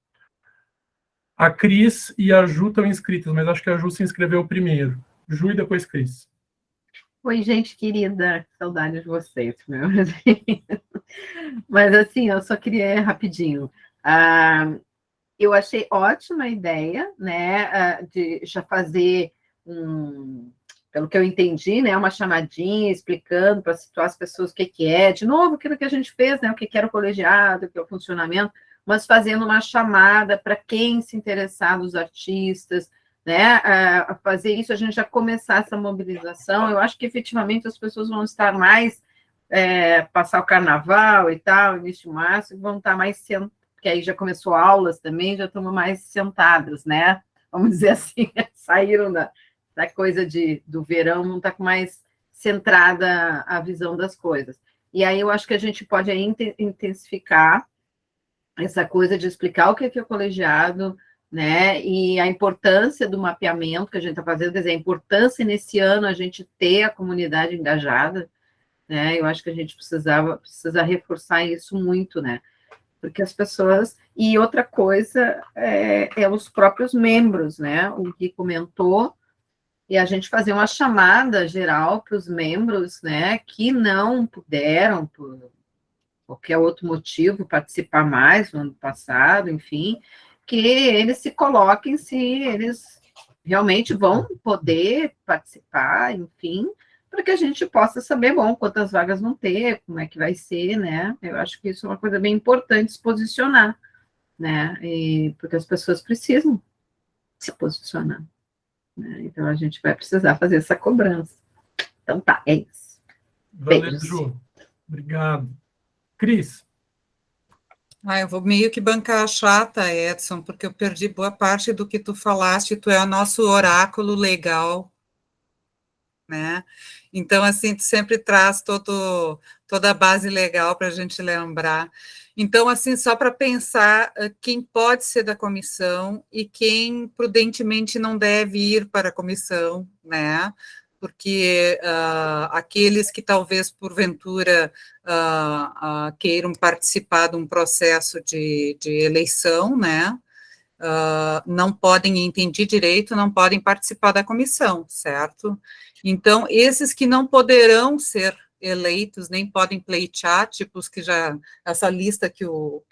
A Cris e a Ju estão inscritas, mas acho que a Ju se inscreveu primeiro. Ju e depois Cris. Oi, gente querida, saudade de vocês, meu. Mas assim, eu só queria rapidinho. Eu achei ótima a ideia, né, de já fazer pelo que eu entendi, né, uma chamadinha explicando para situar as pessoas o que é, de novo, aquilo que a gente fez, né, o que era o colegiado, o que é o funcionamento, mas fazendo uma chamada para quem se interessar dos artistas, né, a fazer isso, a gente já começar essa mobilização. Eu acho que efetivamente as pessoas vão estar mais, passar o carnaval e tal, início de março, vão estar mais sentadas, porque aí já começou aulas também, já estão mais sentadas, né, vamos dizer assim, saíram da coisa do verão, não está com mais centrada a visão das coisas. E aí eu acho que a gente pode aí intensificar essa coisa de explicar o que é o colegiado, né, e a importância do mapeamento que a gente está fazendo, quer dizer, a importância nesse ano a gente ter a comunidade engajada, né, eu acho que a gente precisa reforçar isso muito, né, porque as pessoas... E outra coisa é os próprios membros, né, o Gui comentou, e a gente fazer uma chamada geral para os membros, né, que não puderam, por qualquer outro motivo, participar mais no ano passado, enfim, que eles se coloquem se eles realmente vão poder participar, enfim, para que a gente possa saber, bom, quantas vagas vão ter, como é que vai ser, né? Eu acho que isso é uma coisa bem importante, se posicionar, né? Porque as pessoas precisam se posicionar, né? Então, a gente vai precisar fazer essa cobrança. Então, tá, é isso. Valeu, Beijos. Ju. Obrigado. Cris. Eu vou meio que bancar a chata, Edson, porque eu perdi boa parte do que tu falaste, tu é o nosso oráculo legal, né? Então, assim, tu sempre traz toda a base legal para a gente lembrar. Então, assim, só para pensar quem pode ser da comissão e quem prudentemente não deve ir para a comissão, né? Porque aqueles que talvez, porventura, queiram participar de um processo de eleição, né? Não podem entender direito, não podem participar da comissão, certo? Então, esses que não poderão ser eleitos, nem podem pleitear, tipo os que já, essa lista que o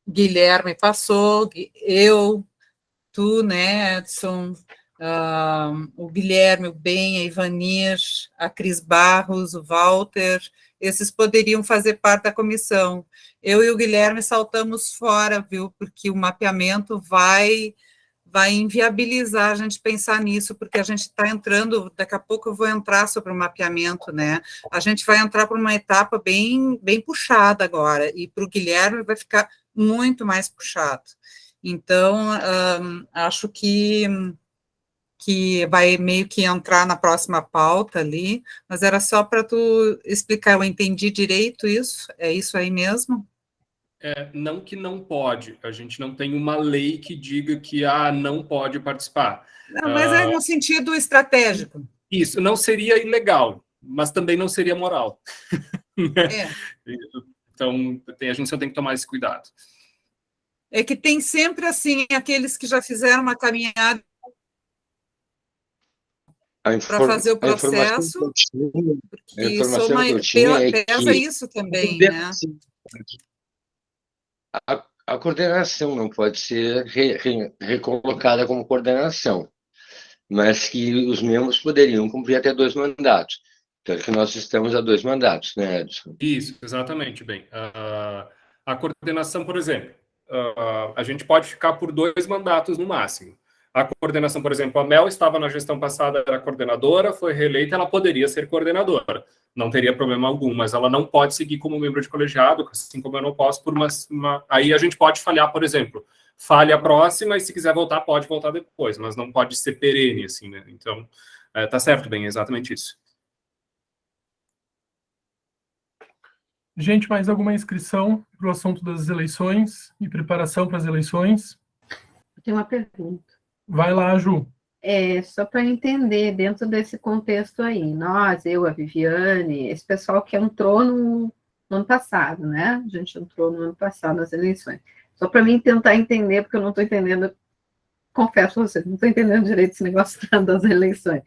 Guilherme passou, eu, tu, né, Edson, o Guilherme, o Ben, a Ivanir, a Cris Barros, o Walter, esses poderiam fazer parte da comissão. Eu e o Guilherme saltamos fora, viu, porque o mapeamento vai inviabilizar a gente pensar nisso, porque a gente está entrando, daqui a pouco eu vou entrar sobre o mapeamento, né? A gente vai entrar por uma etapa bem puxada agora, e para o Guilherme vai ficar muito mais puxado. Então, acho que vai meio que entrar na próxima pauta ali, mas era só para tu explicar, eu entendi direito isso? É isso aí mesmo? Não que não pode, a gente não tem uma lei que diga que não pode participar. Não, mas é no sentido estratégico. Isso, não seria ilegal, mas também não seria moral. Então, a gente só tem que tomar esse cuidado. É que tem sempre, assim, aqueles que já fizeram uma caminhada para fazer o processo, porque pesa isso também, né? A coordenação não pode ser recolocada como coordenação, mas que os membros poderiam cumprir até 2 mandatos. Tanto que nós estamos a 2 mandatos, né, Edson? Isso, exatamente, bem. A coordenação, por exemplo, a gente pode ficar por 2 mandatos no máximo. A coordenação, por exemplo, a Mel estava na gestão passada, era coordenadora, foi reeleita, ela poderia ser coordenadora, não teria problema algum, mas ela não pode seguir como membro de colegiado, assim como eu não posso por Aí a gente pode falhar, por exemplo, falhe a próxima e se quiser voltar, pode voltar depois, mas não pode ser perene, assim, né? Então, tá certo, bem, é exatamente isso. Gente, mais alguma inscrição para o assunto das eleições e preparação para as eleições? Eu tenho uma pergunta. Vai lá, Ju. Só para entender, dentro desse contexto aí, nós, eu, a Viviane, esse pessoal que entrou no ano passado, né? A gente entrou no ano passado nas eleições. Só para mim tentar entender, porque eu não estou entendendo, confesso a você, não estou entendendo direito esse negócio das eleições.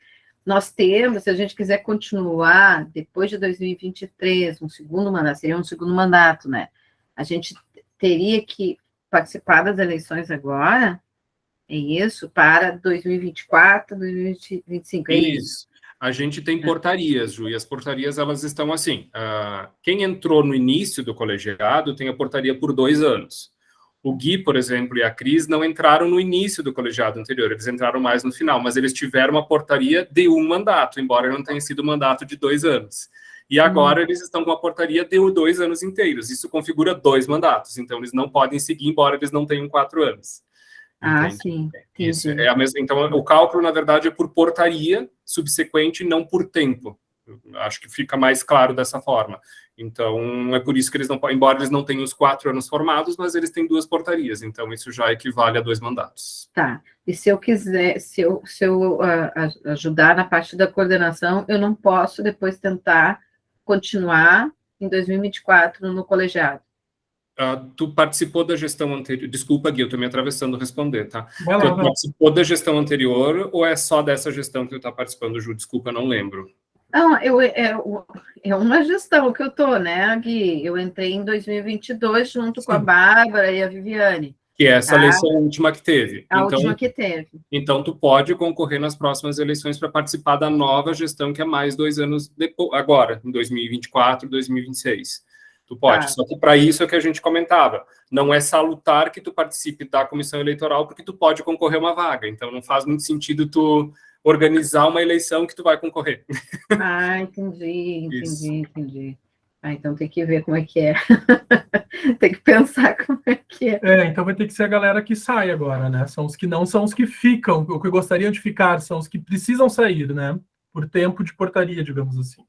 Nós temos, se a gente quiser continuar, depois de 2023, um segundo mandato, seria um segundo mandato, né? A gente teria que participar das eleições agora? É isso? Para 2024, 2025, é isso? A gente tem portarias, Ju, e as portarias, elas estão assim, quem entrou no início do colegiado tem a portaria por 2 anos. O Gui, por exemplo, e a Cris não entraram no início do colegiado anterior, eles entraram mais no final, mas eles tiveram uma portaria de 1 mandato, embora não tenha sido mandato de 2 anos. E agora eles estão com uma portaria de 2 anos inteiros, isso configura 2 mandatos, então eles não podem seguir, embora eles não tenham 4 anos. Ah, Entende? sim, Isso, entendi. então, o cálculo, na verdade, é por portaria subsequente, não por tempo. Eu acho que fica mais claro dessa forma. Então, é por isso que eles não podem, embora eles não tenham os 4 anos formados, mas eles têm 2 portarias, então isso já equivale a 2 mandatos. Tá. E se eu quiser, se eu ajudar na parte da coordenação, eu não posso depois tentar continuar em 2024 no colegiado? Tu participou da gestão anterior... Desculpa, Gui, eu estou me atravessando responder, tá? Vai lá, Tu participou da gestão anterior ou é só dessa gestão que tu está participando, Ju? Desculpa, eu não lembro. Não, é uma gestão que eu estou, né, Gui? Eu entrei em 2022 junto com a Bárbara e a Viviane. Que é essa eleição última que teve. A última que teve. Então, tu pode concorrer nas próximas eleições para participar da nova gestão, que é mais 2 anos depois, agora, em 2024, 2026. Tu pode. Tá. Só que para isso é o que a gente comentava. Não é salutar que tu participe da comissão eleitoral, porque tu pode concorrer a uma vaga. Então, não faz muito sentido tu organizar uma eleição que tu vai concorrer. Ah, entendi. Ah, então tem que ver como é que é. Tem que pensar como é que é. Então vai ter que ser a galera que sai agora, né? São os que não são os que ficam, o que gostariam de ficar, são os que precisam sair, né? Por tempo de portaria, digamos assim.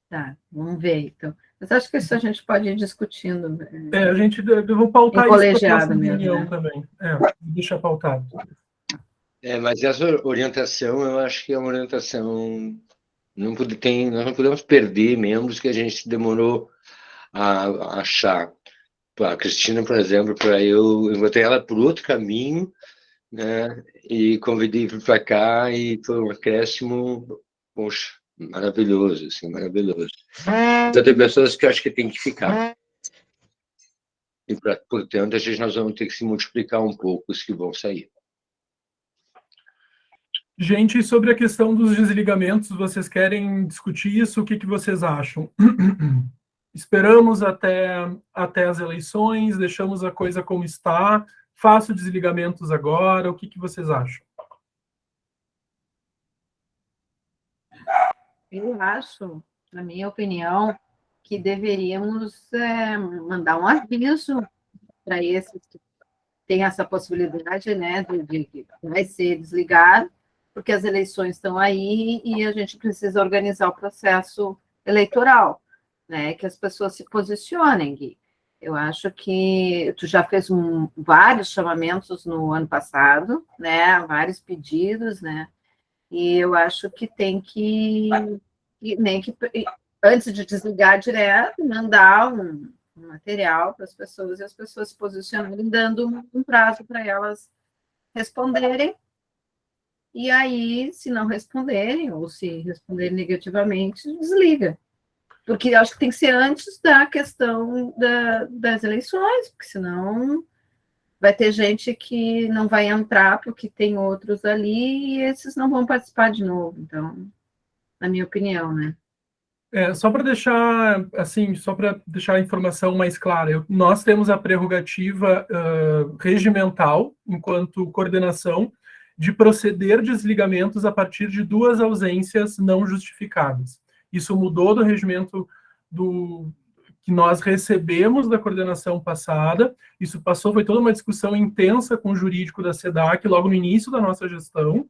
Tá, vamos ver, então. Mas acho que isso a gente pode ir discutindo. Eu vou pautar em colegiado isso mesmo, reunião né? também. Deixa pautado. Mas essa orientação, eu acho que é uma orientação... nós não podemos perder membros que a gente demorou a achar. A Cristina, por exemplo, eu botei ela por outro caminho, né? E convidei para cá e foi um acréscimo, poxa, maravilhoso, assim, maravilhoso. Então tem pessoas que eu acho que tem que ficar. E, portanto, nós vamos ter que se multiplicar um pouco os que vão sair. Gente, sobre a questão dos desligamentos, vocês querem discutir isso? O que vocês acham? Esperamos até as eleições, deixamos a coisa como está, faço desligamentos agora, o que vocês acham? Eu acho, na minha opinião, que deveríamos mandar um aviso para esses que têm essa possibilidade, né, de vai ser desligado, porque as eleições estão aí e a gente precisa organizar o processo eleitoral, né, que as pessoas se posicionem, Gui. Eu acho que tu já fez vários chamamentos no ano passado, né, vários pedidos, né, e eu acho que tem que antes de desligar direto, mandar um material para as pessoas e as pessoas se posicionarem, dando um prazo para elas responderem. E aí, se não responderem, ou se responderem negativamente, desliga. Porque eu acho que tem que ser antes da questão das eleições, porque senão vai ter gente que não vai entrar porque tem outros ali e esses não vão participar de novo. Então, na minha opinião, né? Só para deixar, assim, a informação mais clara, nós temos a prerrogativa regimental, enquanto coordenação, de proceder desligamentos a partir de 2 ausências não justificadas. Isso mudou do regimento que nós recebemos da coordenação passada, isso foi toda uma discussão intensa com o jurídico da SEDAC, logo no início da nossa gestão.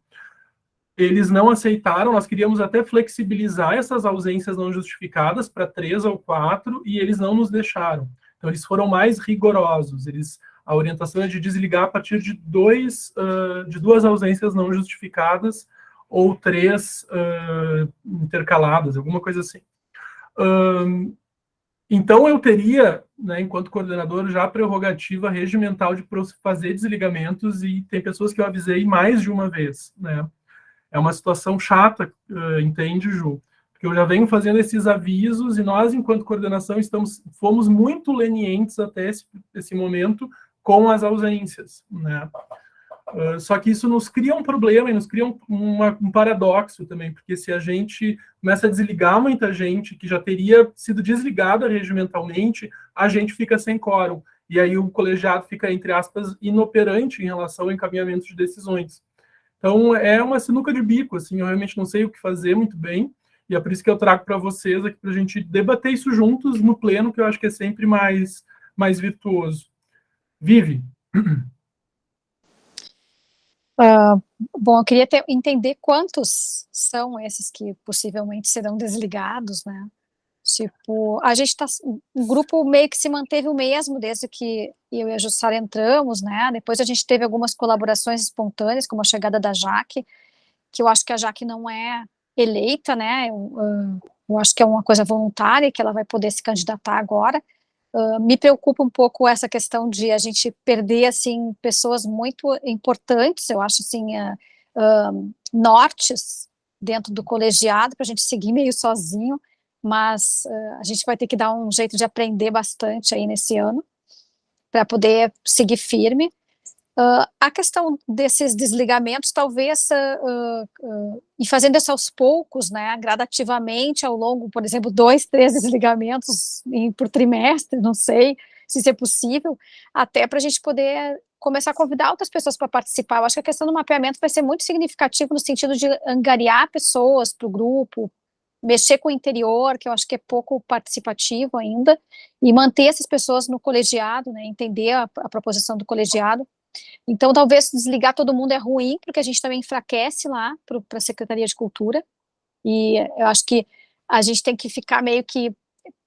Eles não aceitaram, nós queríamos até flexibilizar essas ausências não justificadas para 3 ou 4, e eles não nos deixaram. Então, eles foram mais rigorosos. A orientação é de desligar a partir de 2 ausências não justificadas ou 3 intercaladas, alguma coisa assim. Então, eu teria, né, enquanto coordenador, já a prerrogativa regimental de fazer desligamentos, e tem pessoas que eu avisei mais de uma vez, né? É uma situação chata, entende, Ju? Porque eu já venho fazendo esses avisos e nós, enquanto coordenação, fomos muito lenientes até esse momento com as ausências, né? Só que isso nos cria um problema e nos cria um paradoxo também, porque se a gente começa a desligar muita gente que já teria sido desligada regimentalmente, a gente fica sem quórum. E aí o colegiado fica, entre aspas, inoperante em relação ao encaminhamento de decisões. Então, é uma sinuca de bico, assim, eu realmente não sei o que fazer muito bem, e é por isso que eu trago para vocês aqui, para a gente debater isso juntos no pleno, que eu acho que é sempre mais virtuoso. Vivi. Bom, eu queria entender quantos são esses que possivelmente serão desligados, né? Tipo, a gente o grupo meio que se manteve o mesmo desde que eu e a Jussara entramos, né? Depois a gente teve algumas colaborações espontâneas, como a chegada da Jaque, que eu acho que a Jaque não é eleita, né? Eu acho que é uma coisa voluntária, que ela vai poder se candidatar agora. Me preocupa um pouco essa questão de a gente perder, assim, pessoas muito importantes, eu acho, assim, nortes dentro do colegiado, para a gente seguir meio sozinho, mas a gente vai ter que dar um jeito de aprender bastante aí nesse ano, para poder seguir firme. A questão desses desligamentos, talvez, e fazendo isso aos poucos, né, gradativamente, ao longo, por exemplo, 2, 3 desligamentos por trimestre, não sei se isso é possível, até para a gente poder começar a convidar outras pessoas para participar. Eu acho que a questão do mapeamento vai ser muito significativo no sentido de angariar pessoas para o grupo, mexer com o interior, que eu acho que é pouco participativo ainda, e manter essas pessoas no colegiado, né, entender a proposição do colegiado. Então, talvez desligar todo mundo é ruim, porque a gente também enfraquece lá para a Secretaria de Cultura, e eu acho que a gente tem que ficar meio que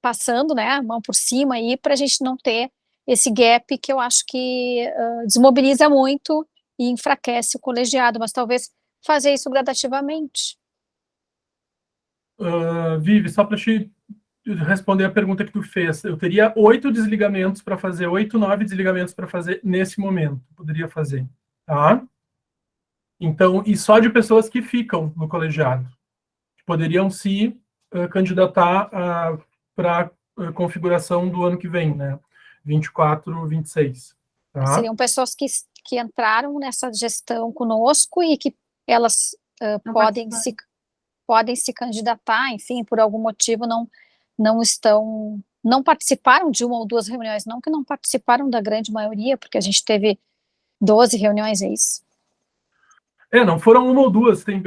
passando, né, a mão por cima aí, para a gente não ter esse gap que eu acho que desmobiliza muito e enfraquece o colegiado, mas talvez fazer isso gradativamente. Vivi, só para te responder a pergunta que tu fez, eu teria 8 desligamentos para fazer, 8, 9 desligamentos para fazer nesse momento, poderia fazer, tá? Então, e só de pessoas que ficam no colegiado, que poderiam se candidatar para a configuração do ano que vem, né? 24, 26. Tá? Seriam pessoas que entraram nessa gestão conosco e que elas podem se candidatar, enfim, por algum motivo não participaram de uma ou duas reuniões, não que não participaram da grande maioria, porque a gente teve 12 reuniões, é isso? Não foram uma ou duas, tem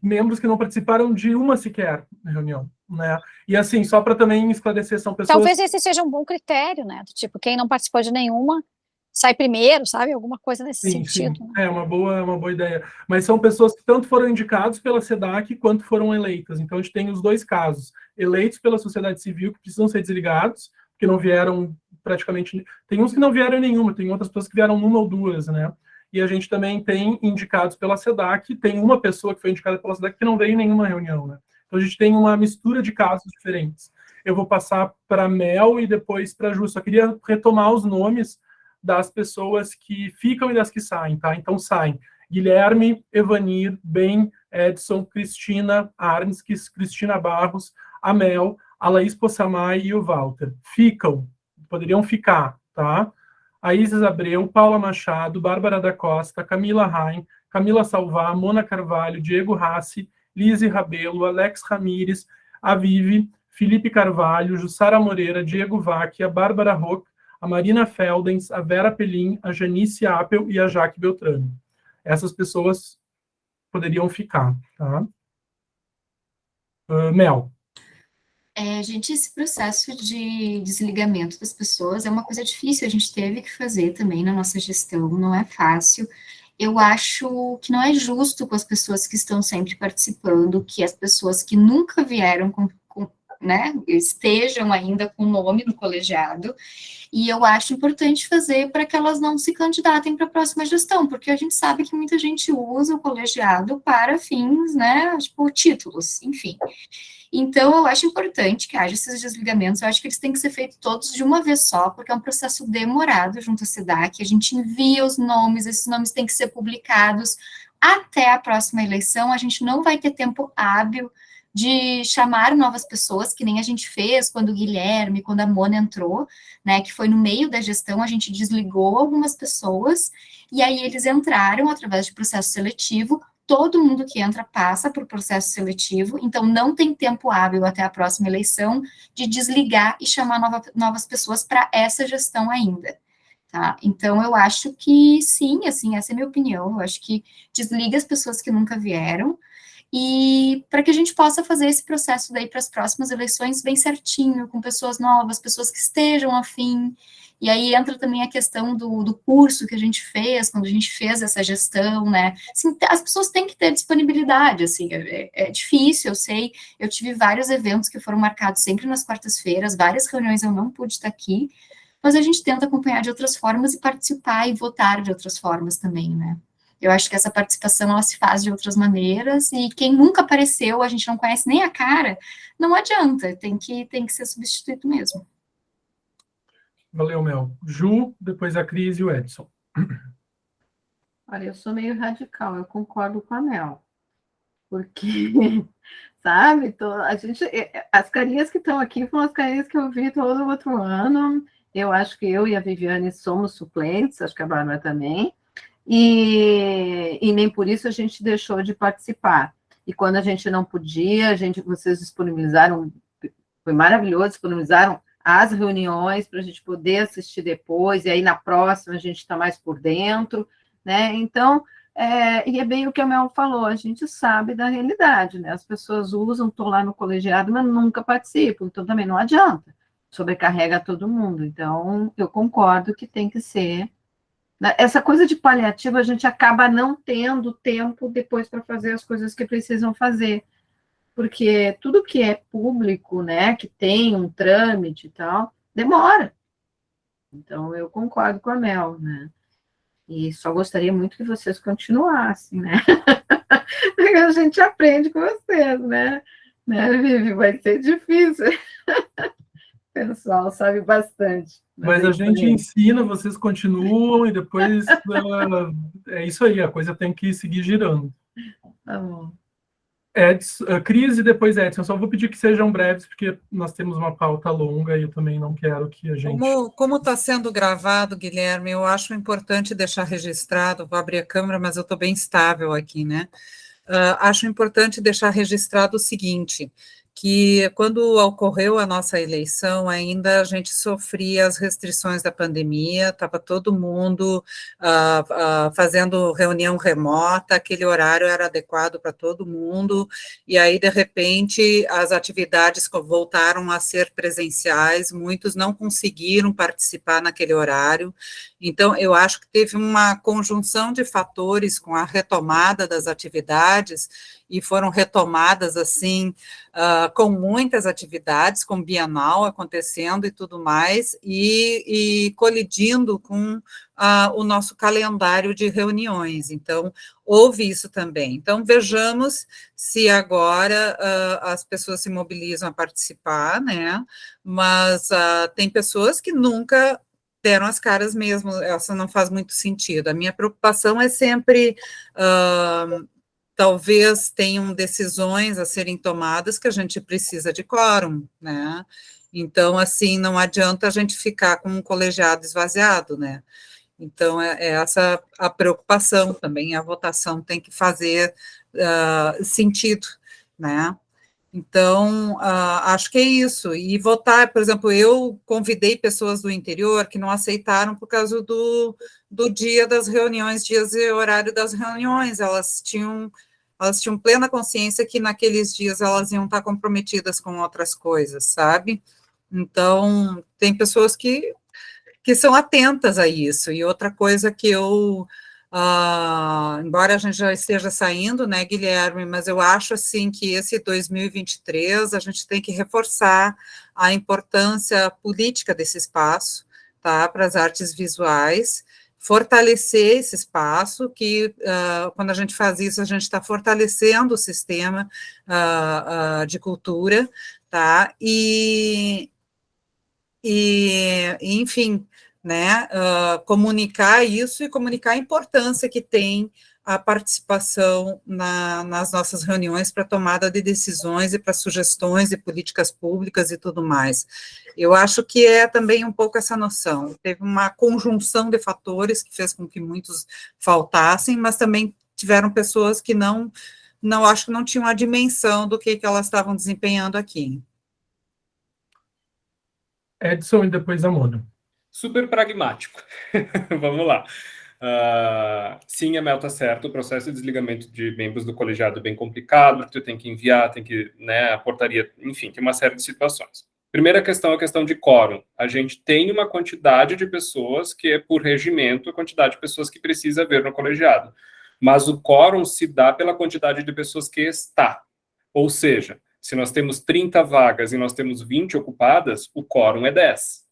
membros que não participaram de uma sequer reunião, né? E assim, só para também esclarecer, são pessoas... Talvez esse seja um bom critério, né? Tipo, quem não participou de nenhuma sai primeiro, sabe? Alguma coisa nesse sentido. Sim. Né? É uma boa ideia. Mas são pessoas que tanto foram indicados pela SEDAC quanto foram eleitas. Então, a gente tem os dois casos. Eleitos pela sociedade civil, que precisam ser desligados, que não vieram praticamente... Tem uns que não vieram nenhuma, tem outras pessoas que vieram uma ou duas, né? E a gente também tem indicados pela SEDAC, tem uma pessoa que foi indicada pela SEDAC que não veio em nenhuma reunião, né? Então, a gente tem uma mistura de casos diferentes. Eu vou passar para a Mel e depois para a Ju. Só queria retomar os nomes das pessoas que ficam e das que saem, tá? Então, saem Guilherme, Evanir, Ben, Edson, Cristina Arnskis, Cristina Barros, a Mel, a Laís Possamay e o Walter. Ficam, poderiam ficar, tá? A Isis Abreu, Paula Machado, Bárbara da Costa, Camila Rain, Camila Salvá, Mona Carvalho, Diego Rassi, Lise Rabelo, Alex Ramires, a Vivi, Felipe Carvalho, Jussara Moreira, Diego Vacchia, Bárbara Roque, a Marina Feldens, a Vera Pelim, a Janice Appel e a Jaque Beltrame. Essas pessoas poderiam ficar, tá? Mel. Gente, esse processo de desligamento das pessoas é uma coisa difícil, a gente teve que fazer também na nossa gestão, não é fácil. Eu acho que não é justo com as pessoas que estão sempre participando, que as pessoas que nunca vieram né, estejam ainda com o nome no colegiado, e eu acho importante fazer para que elas não se candidatem para a próxima gestão, porque a gente sabe que muita gente usa o colegiado para fins, né, tipo, títulos, enfim. Então, eu acho importante que haja esses desligamentos, eu acho que eles têm que ser feitos todos de uma vez só, porque é um processo demorado junto à SEDAC, a gente envia os nomes, esses nomes têm que ser publicados até a próxima eleição, a gente não vai ter tempo hábil de chamar novas pessoas, que nem a gente fez quando o Guilherme, quando a Mona entrou, né, que foi no meio da gestão, a gente desligou algumas pessoas, e aí eles entraram através de processo seletivo, todo mundo que entra passa por processo seletivo, então não tem tempo hábil até a próxima eleição de desligar e chamar novas pessoas para essa gestão ainda, tá? Então, eu acho que sim, assim, essa é a minha opinião, eu acho que desliga as pessoas que nunca vieram, e para que a gente possa fazer esse processo daí para as próximas eleições bem certinho, com pessoas novas, pessoas que estejam afim. E aí entra também a questão do curso que a gente fez, quando a gente fez essa gestão, né? Assim, as pessoas têm que ter disponibilidade, assim, é difícil, eu sei. Eu tive vários eventos que foram marcados sempre nas quartas-feiras, várias reuniões eu não pude estar aqui, mas a gente tenta acompanhar de outras formas e participar e votar de outras formas também, né? Eu acho que essa participação, ela se faz de outras maneiras, e quem nunca apareceu, a gente não conhece nem a cara, não adianta, tem que ser substituído mesmo. Valeu, Mel. Ju, depois a Cris e o Edson. Olha, eu sou meio radical, eu concordo com a Mel, porque, sabe, as carinhas que estão aqui foram as carinhas que eu vi todo outro ano. Eu acho que eu e a Viviane somos suplentes, acho que a Bárbara também, e nem por isso a gente deixou de participar. E quando a gente não podia, vocês disponibilizaram, foi maravilhoso, disponibilizaram as reuniões para a gente poder assistir depois, e aí na próxima a gente está mais por dentro, né? Então, e é bem o que a Mel falou, a gente sabe da realidade, né? As pessoas usam, estão lá no colegiado, mas nunca participam, então também não adianta, sobrecarrega todo mundo. Então, eu concordo que tem que ser. Essa coisa de paliativo, a gente acaba não tendo tempo depois para fazer as coisas que precisam fazer, porque tudo que é público, né, que tem um trâmite e tal, demora. Então, eu concordo com a Mel, né? E só gostaria muito que vocês continuassem, né? Porque a gente aprende com vocês, né? Vivi? Vai ser difícil. O pessoal sabe bastante. Mas a gente ensina, vocês continuam, e depois é isso aí, a coisa tem que seguir girando. Tá bom. Cris e depois Edson. Só vou pedir que sejam breves, porque nós temos uma pauta longa e eu também não quero que a gente... Como está sendo gravado, Guilherme, eu acho importante deixar registrado, vou abrir a câmera, mas eu estou bem estável aqui, né? Acho importante deixar registrado o seguinte, que quando ocorreu a nossa eleição, ainda a gente sofria as restrições da pandemia, estava todo mundo fazendo reunião remota, aquele horário era adequado para todo mundo, e aí, de repente, as atividades voltaram a ser presenciais, muitos não conseguiram participar naquele horário, então, eu acho que teve uma conjunção de fatores com a retomada das atividades, e foram retomadas, assim, com muitas atividades, com Bienal acontecendo e tudo mais, e colidindo com o nosso calendário de reuniões. Então, houve isso também. Então, vejamos se agora as pessoas se mobilizam a participar, né? Mas tem pessoas que nunca deram as caras mesmo, essa não faz muito sentido. A minha preocupação é sempre... talvez tenham decisões a serem tomadas que a gente precisa de quórum, né? Então, assim, não adianta a gente ficar com um colegiado esvaziado, né? Então, é essa a preocupação também, a votação tem que fazer sentido, né? Então, acho que é isso. E votar, por exemplo, eu convidei pessoas do interior que não aceitaram por causa do dia das reuniões, dias e horário das reuniões, elas tinham plena consciência que naqueles dias elas iam estar comprometidas com outras coisas, sabe? Então, tem pessoas que são atentas a isso. E outra coisa que eu, embora a gente já esteja saindo, né, Guilherme, mas eu acho, assim, que esse 2023 a gente tem que reforçar a importância política desse espaço, tá, para as artes visuais, fortalecer esse espaço, que quando a gente faz isso, a gente está fortalecendo o sistema de cultura, tá, enfim, né, comunicar isso e comunicar a importância que tem a participação nas nossas reuniões para tomada de decisões e para sugestões de políticas públicas e tudo mais. Eu acho que é também um pouco essa noção. Teve uma conjunção de fatores que fez com que muitos faltassem, mas também tiveram pessoas que não acho que não tinham a dimensão do que elas estavam desempenhando aqui. Edson e depois a Mona. Super pragmático. Vamos lá. Sim, a Mel está certo, o processo de desligamento de membros do colegiado é bem complicado, porque tu tem que enviar, tem que, né, a portaria, enfim, tem uma série de situações. Primeira questão é a questão de quórum. A gente tem uma quantidade de pessoas que é por regimento, a quantidade de pessoas que precisa haver no colegiado. Mas o quórum se dá pela quantidade de pessoas que está. Ou seja, se nós temos 30 vagas e nós temos 20 ocupadas, o quórum é 10,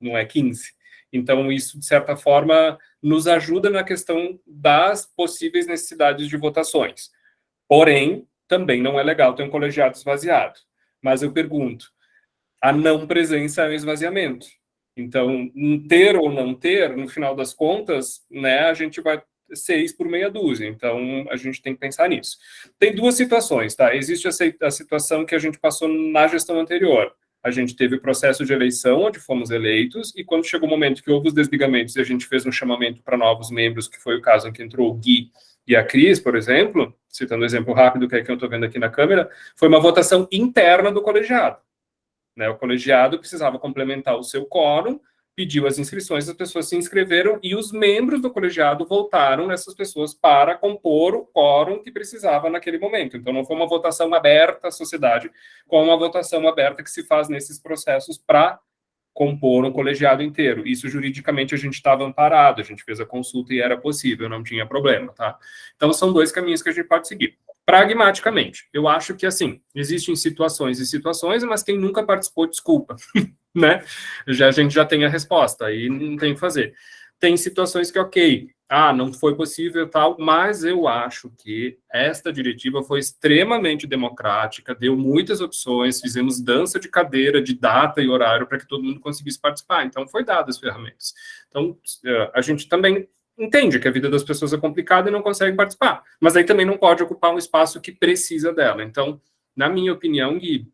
não é 15. Então, isso, de certa forma, nos ajuda na questão das possíveis necessidades de votações. Porém, também não é legal ter um colegiado esvaziado. Mas eu pergunto, a não presença é um esvaziamento. Então, ter ou não ter, no final das contas, né, a gente vai 6 por meia dúzia. Então, a gente tem que pensar nisso. Tem duas situações, tá? Existe a situação que a gente passou na gestão anterior. A gente teve o processo de eleição, onde fomos eleitos, e quando chegou o momento que houve os desligamentos e a gente fez um chamamento para novos membros, que foi o caso em que entrou o Gui e a Cris, por exemplo, citando um exemplo rápido que é que eu estou vendo aqui na câmera, foi uma votação interna do colegiado. Né? O colegiado precisava complementar o seu quórum, pediu as inscrições, as pessoas se inscreveram e os membros do colegiado votaram nessas pessoas para compor o quórum que precisava naquele momento. Então, não foi uma votação aberta à sociedade, como uma votação aberta que se faz nesses processos para compor um colegiado inteiro. Isso, juridicamente, a gente estava amparado, a gente fez a consulta e era possível, não tinha problema, tá? Então, são dois caminhos que a gente pode seguir. Pragmaticamente, eu acho que, assim, existem situações e situações, mas quem nunca participou, desculpa, né? A gente já tem a resposta, aí não tem o que fazer. Tem situações que, ok, não foi possível tal, mas eu acho que esta diretiva foi extremamente democrática, deu muitas opções, fizemos dança de cadeira, de data e horário para que todo mundo conseguisse participar, então foi dadas as ferramentas. Então, a gente também entende que a vida das pessoas é complicada e não consegue participar, mas aí também não pode ocupar um espaço que precisa dela. Então, na minha opinião, Gui,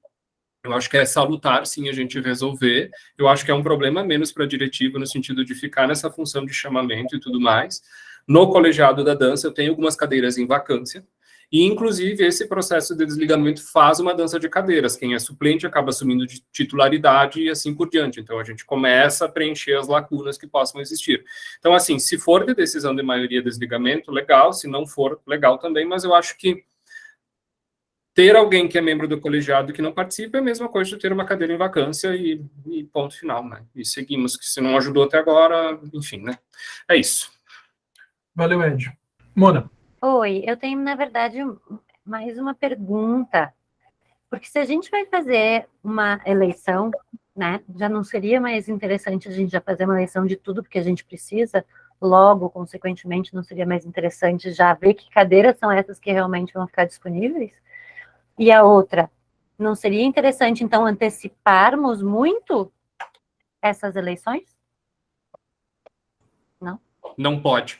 eu acho que é salutar, sim, a gente resolver. Eu acho que é um problema menos para a diretiva, no sentido de ficar nessa função de chamamento e tudo mais. No colegiado da dança, eu tenho algumas cadeiras em vacância, e, inclusive, esse processo de desligamento faz uma dança de cadeiras. Quem é suplente acaba assumindo de titularidade e assim por diante. Então, a gente começa a preencher as lacunas que possam existir. Então, assim, se for de decisão de maioria desligamento, legal. Se não for, legal também. Mas eu acho que ter alguém que é membro do colegiado que não participa é a mesma coisa de ter uma cadeira em vacância e ponto final, né? E seguimos, que se não ajudou até agora, enfim, né? É isso. Valeu, Ed. Mona. Oi, eu tenho, na verdade, mais uma pergunta. Porque se a gente vai fazer uma eleição, né, já não seria mais interessante a gente já fazer uma eleição de tudo porque a gente precisa, logo, consequentemente, não seria mais interessante já ver que cadeiras são essas que realmente vão ficar disponíveis? E a outra, não seria interessante, então, anteciparmos muito essas eleições? Não? Não pode.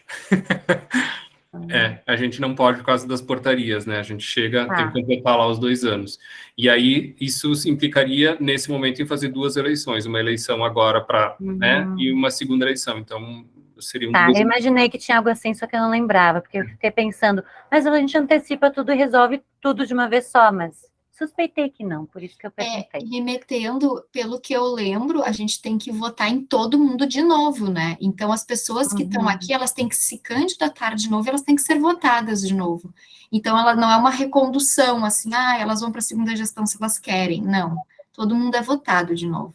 A gente não pode por causa das portarias, né? A gente chega, tem que completar lá os 2 anos. E aí, isso implicaria, nesse momento, em fazer 2 eleições. Uma eleição agora para, né? E uma segunda eleição. Então, seria um... Eu imaginei que tinha algo assim, só que eu não lembrava, porque eu fiquei pensando, mas a gente antecipa tudo e resolve tudo de uma vez só, mas suspeitei que não, por isso que eu perguntei. Remetendo, pelo que eu lembro, a gente tem que votar em todo mundo de novo, né? Então, as pessoas que estão aqui, elas têm que se candidatar de novo, elas têm que ser votadas de novo. Então, ela não é uma recondução, assim, elas vão para a segunda gestão se elas querem. Não, todo mundo é votado de novo.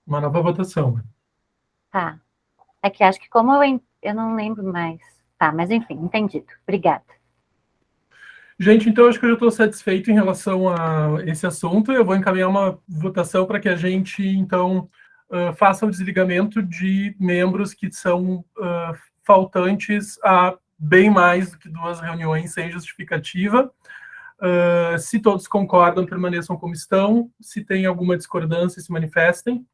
Uma nova votação. Tá. É que acho que como eu não lembro mais. Tá, mas enfim, entendido. Obrigada. Gente, então acho que eu já estou satisfeito em relação a esse assunto. Eu vou encaminhar uma votação para que a gente, então, faça o desligamento de membros que são faltantes a bem mais do que 2 reuniões sem justificativa. Se todos concordam, permaneçam como estão. Se tem alguma discordância, se manifestem.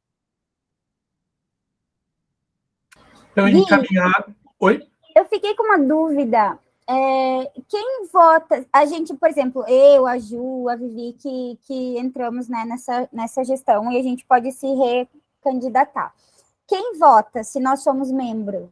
Então, encaminhar... Oi? Eu fiquei com uma dúvida. Quem vota, a gente, por exemplo, eu, a Ju, a Vivi, que entramos, né, nessa gestão e a gente pode se recandidatar. Quem vota se nós somos membro?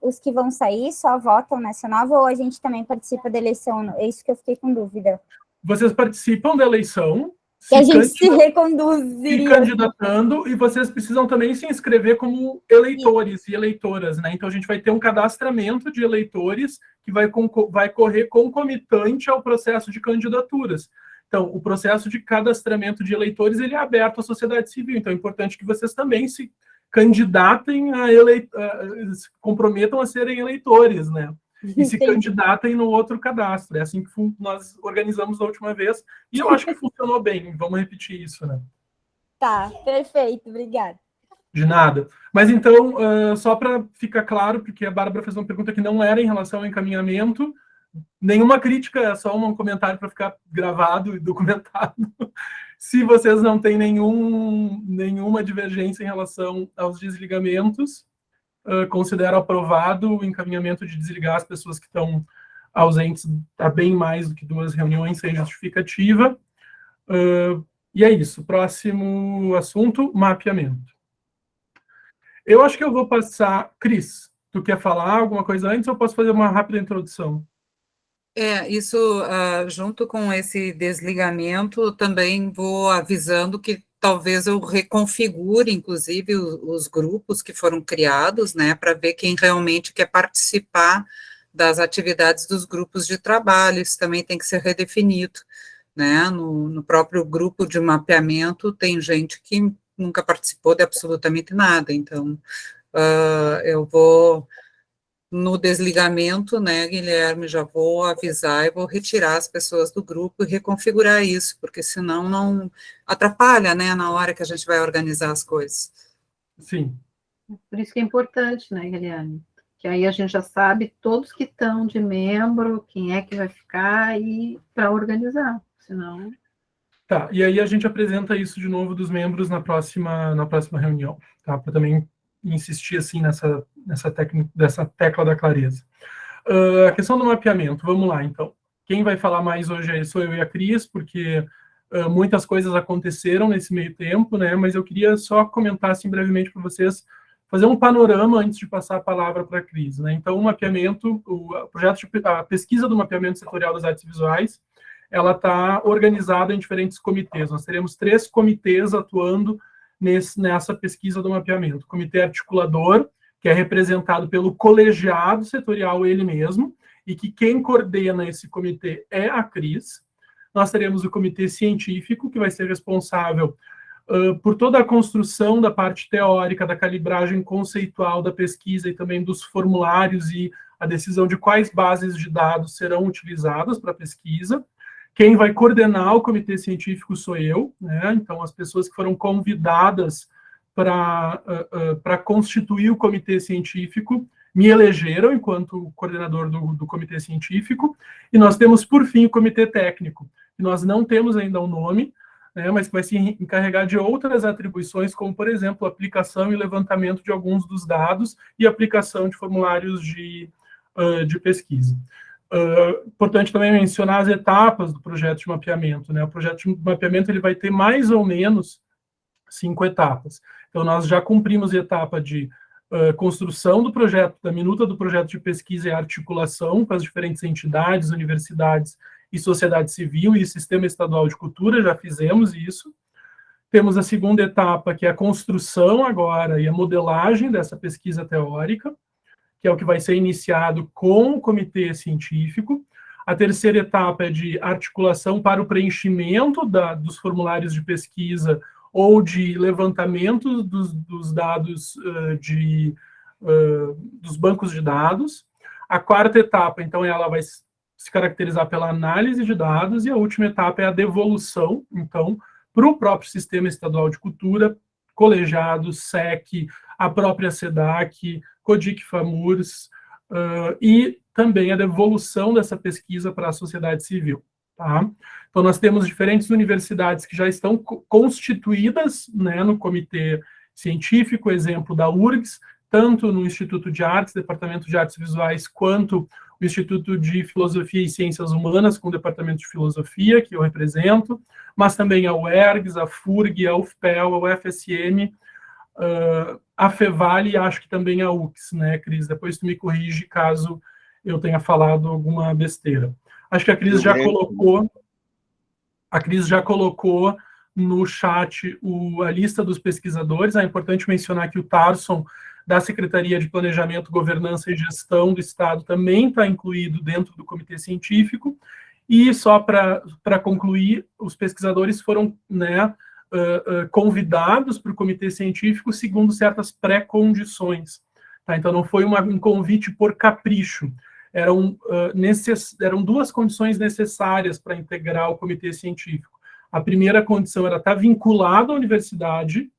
Os que vão sair só votam nessa nova ou a gente também participa da eleição? É isso que eu fiquei com dúvida. Vocês participam da eleição, que a gente se reconduziria. Se candidatando, e vocês precisam também se inscrever como eleitores e eleitoras, né? Então a gente vai ter um cadastramento de eleitores que vai correr concomitante ao processo de candidaturas. Então, o processo de cadastramento de eleitores ele é aberto à sociedade civil, então é importante que vocês também se candidatem se comprometam a serem eleitores, né? E se candidatem no outro cadastro. É assim que nós organizamos da última vez, e eu acho que funcionou bem. Vamos repetir isso, né? Tá, perfeito, obrigada. De nada. Mas então, só para ficar claro, porque a Bárbara fez uma pergunta que não era em relação ao encaminhamento, nenhuma crítica, é só um comentário para ficar gravado e documentado. Se vocês não têm nenhuma divergência em relação aos desligamentos, considero aprovado o encaminhamento de desligar as pessoas que estão ausentes há bem mais do que 2 reuniões sem justificativa. E é isso. Próximo assunto, mapeamento. Eu acho que eu vou passar... Cris, tu quer falar alguma coisa antes ou posso fazer uma rápida introdução? Isso, junto com esse desligamento, também vou avisando que talvez eu reconfigure, inclusive, os grupos que foram criados, né, para ver quem realmente quer participar das atividades dos grupos de trabalho. Isso também tem que ser redefinido, né, no próprio grupo de mapeamento tem gente que nunca participou de absolutamente nada, então eu vou... No desligamento, né, Guilherme, já vou avisar e vou retirar as pessoas do grupo e reconfigurar isso, porque senão não atrapalha, né, na hora que a gente vai organizar as coisas. Sim. Por isso que é importante, né, Guilherme? Que aí a gente já sabe todos que estão de membro, quem é que vai ficar e para organizar, senão... Tá, e aí a gente apresenta isso de novo dos membros na próxima reunião, tá? Para também insistir assim dessa tecla da clareza. A questão do mapeamento, vamos lá, então. Quem vai falar mais hoje sou eu e a Cris, porque muitas coisas aconteceram nesse meio tempo, né? Mas eu queria só comentar assim brevemente para vocês, fazer um panorama antes de passar a palavra para a Cris, né? Então, o mapeamento, a pesquisa do mapeamento setorial das artes visuais, ela está organizada em diferentes comitês. Nós teremos 3 comitês atuando nessa pesquisa do mapeamento. O comitê articulador, que é representado pelo colegiado setorial ele mesmo, e que quem coordena esse comitê é a Cris. Nós teremos o comitê científico, que vai ser responsável por toda a construção da parte teórica, da calibragem conceitual da pesquisa e também dos formulários e a decisão de quais bases de dados serão utilizadas para a pesquisa. Quem vai coordenar o comitê científico sou eu, né? Então, as pessoas que foram convidadas para constituir o comitê científico me elegeram enquanto coordenador do comitê científico, e nós temos, por fim, o comitê técnico, que nós não temos ainda um nome, né, mas que vai se encarregar de outras atribuições, como, por exemplo, aplicação e levantamento de alguns dos dados e aplicação de formulários de pesquisa. Importante também mencionar as etapas do projeto de mapeamento, né? O projeto de mapeamento ele vai ter mais ou menos 5 etapas. Então, nós já cumprimos a etapa de construção do projeto, da minuta do projeto de pesquisa e articulação com as diferentes entidades, universidades e sociedade civil e Sistema Estadual de Cultura, já fizemos isso. Temos a segunda etapa, que é a construção agora e a modelagem dessa pesquisa teórica, que é o que vai ser iniciado com o comitê científico. A terceira etapa é de articulação para o preenchimento dos formulários de pesquisa ou de levantamento dos dados dos bancos de dados. A quarta etapa, então, ela vai se caracterizar pela análise de dados, e a última etapa é a devolução, então, para o próprio Sistema Estadual de Cultura, colegiado, SEC, a própria SEDAC, CODIC FAMURS, e também a devolução dessa pesquisa para a sociedade civil. Tá? Então, nós temos diferentes universidades que já estão constituídas, né, no comitê científico, exemplo da URGS, tanto no Instituto de Artes, Departamento de Artes Visuais, quanto o Instituto de Filosofia e Ciências Humanas, com o Departamento de Filosofia, que eu represento, mas também a UERGS, a FURG, a UFPEL, a UFSM, a FEVALE e acho que também a UX, né, Cris? Depois tu me corrige caso eu tenha falado alguma besteira. Acho que a Cris já colocou no chat a lista dos pesquisadores. É importante mencionar que o Tarson, da Secretaria de Planejamento, Governança e Gestão do Estado, também está incluído dentro do comitê científico. E só para concluir, os pesquisadores foram, né, convidados para o comitê científico segundo certas pré-condições. Tá? Então, não foi um convite por capricho. Eram 2 condições necessárias para integrar o comitê científico. A primeira condição era estar vinculado à universidade,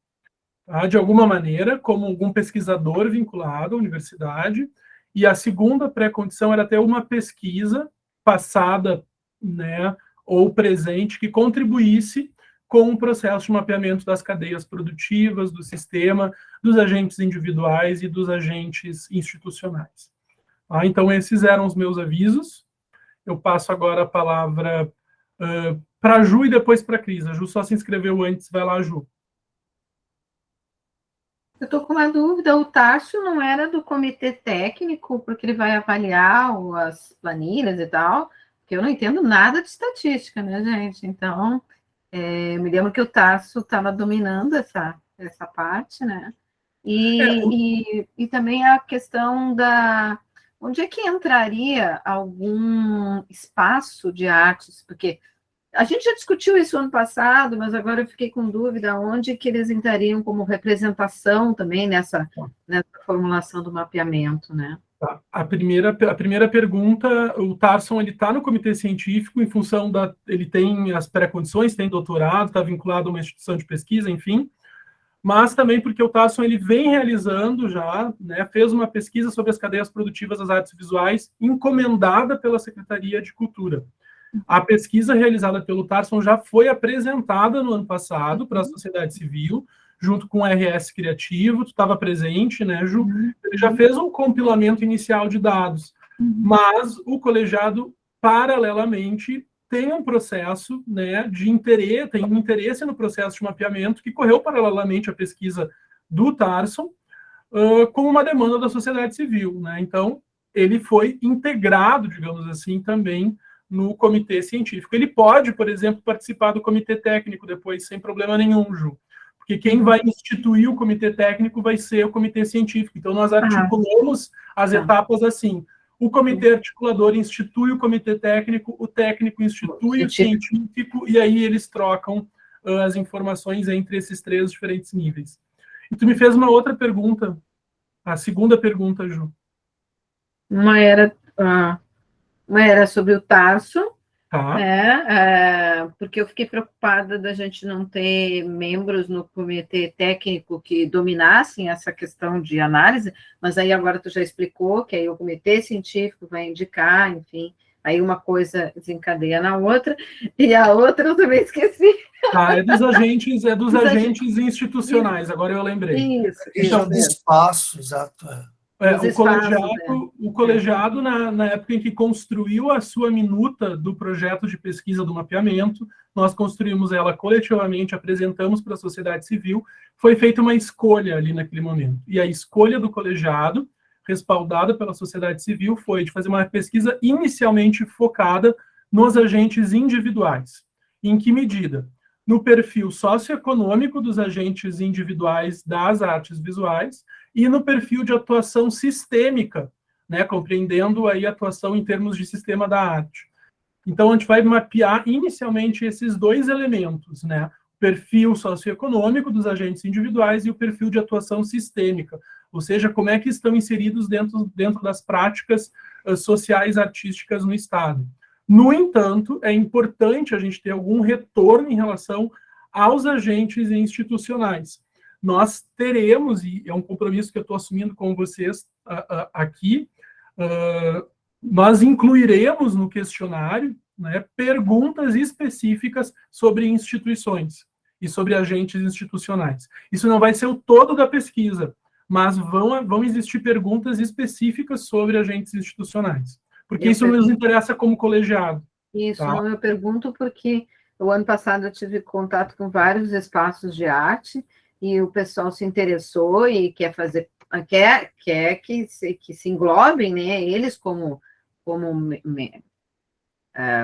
tá, de alguma maneira, como algum pesquisador vinculado à universidade, e a segunda pré-condição era ter uma pesquisa passada, né, ou presente, que contribuísse com o processo de mapeamento das cadeias produtivas, do sistema, dos agentes individuais e dos agentes institucionais. Tá? Então, esses eram os meus avisos. Eu passo agora a palavra para a Ju e depois para a Cris. A Ju só se inscreveu antes. Vai lá, Ju. Eu estou com uma dúvida, o Tássio não era do comitê técnico, porque ele vai avaliar as planilhas e tal, porque eu não entendo nada de estatística, né, gente? Então, me lembro que o Tássio estava dominando essa parte, né? E também a questão onde é que entraria algum espaço de artes, porque a gente já discutiu isso ano passado, mas agora eu fiquei com dúvida onde que eles entrariam como representação também nessa formulação do mapeamento, né? A primeira pergunta, o Tarson, ele está no comitê científico em função ele tem as pré-condições, tem doutorado, está vinculado a uma instituição de pesquisa, enfim, mas também porque o Tarson, ele vem realizando já, né, fez uma pesquisa sobre as cadeias produtivas das artes visuais encomendada pela Secretaria de Cultura. A pesquisa realizada pelo Tarson já foi apresentada no ano passado para a sociedade civil, junto com o RS Criativo, tu estava presente, né, Ju? Ele já fez um compilamento inicial de dados, mas o colegiado, paralelamente, tem um processo, né, tem um interesse no processo de mapeamento que correu paralelamente à pesquisa do Tarson, com uma demanda da sociedade civil, né? Então, ele foi integrado, digamos assim, também no comitê científico. Ele pode, por exemplo, participar do comitê técnico depois, sem problema nenhum, Ju. Porque quem vai instituir o comitê técnico vai ser o comitê científico. Então, nós articulamos as etapas assim. O comitê articulador institui o comitê técnico, o técnico institui o científico, e aí eles trocam as informações entre esses 3 diferentes níveis. E tu me fez uma outra pergunta, a segunda pergunta, Ju. Uma era sobre o Tarso, porque eu fiquei preocupada da gente não ter membros no comitê técnico que dominassem essa questão de análise, mas aí agora tu já explicou que aí o comitê científico vai indicar, enfim, aí uma coisa desencadeia na outra, e a outra eu também esqueci. É dos agentes institucionais, agora eu lembrei. Então, de espaço, exato. O colegiado, na época em que construiu a sua minuta do projeto de pesquisa do mapeamento, nós construímos ela coletivamente, apresentamos para a sociedade civil, foi feita uma escolha ali naquele momento. E a escolha do colegiado, respaldada pela sociedade civil, foi de fazer uma pesquisa inicialmente focada nos agentes individuais. Em que medida? No perfil socioeconômico dos agentes individuais das artes visuais, e no perfil de atuação sistêmica, né, compreendendo aí a atuação em termos de sistema da arte. Então, a gente vai mapear inicialmente esses 2 elementos, né, o perfil socioeconômico dos agentes individuais e o perfil de atuação sistêmica, ou seja, como é que estão inseridos dentro das práticas sociais artísticas no Estado. No entanto, é importante a gente ter algum retorno em relação aos agentes institucionais. Nós teremos, e é um compromisso que eu estou assumindo com vocês aqui, nós incluiremos no questionário, né, perguntas específicas sobre instituições e sobre agentes institucionais. Isso não vai ser o todo da pesquisa, mas vão existir perguntas específicas sobre agentes institucionais, porque isso nos interessa como colegiado. Isso, tá? Não, eu pergunto porque o ano passado eu tive contato com vários espaços de arte, e o pessoal se interessou e quer que se englobem, né, eles como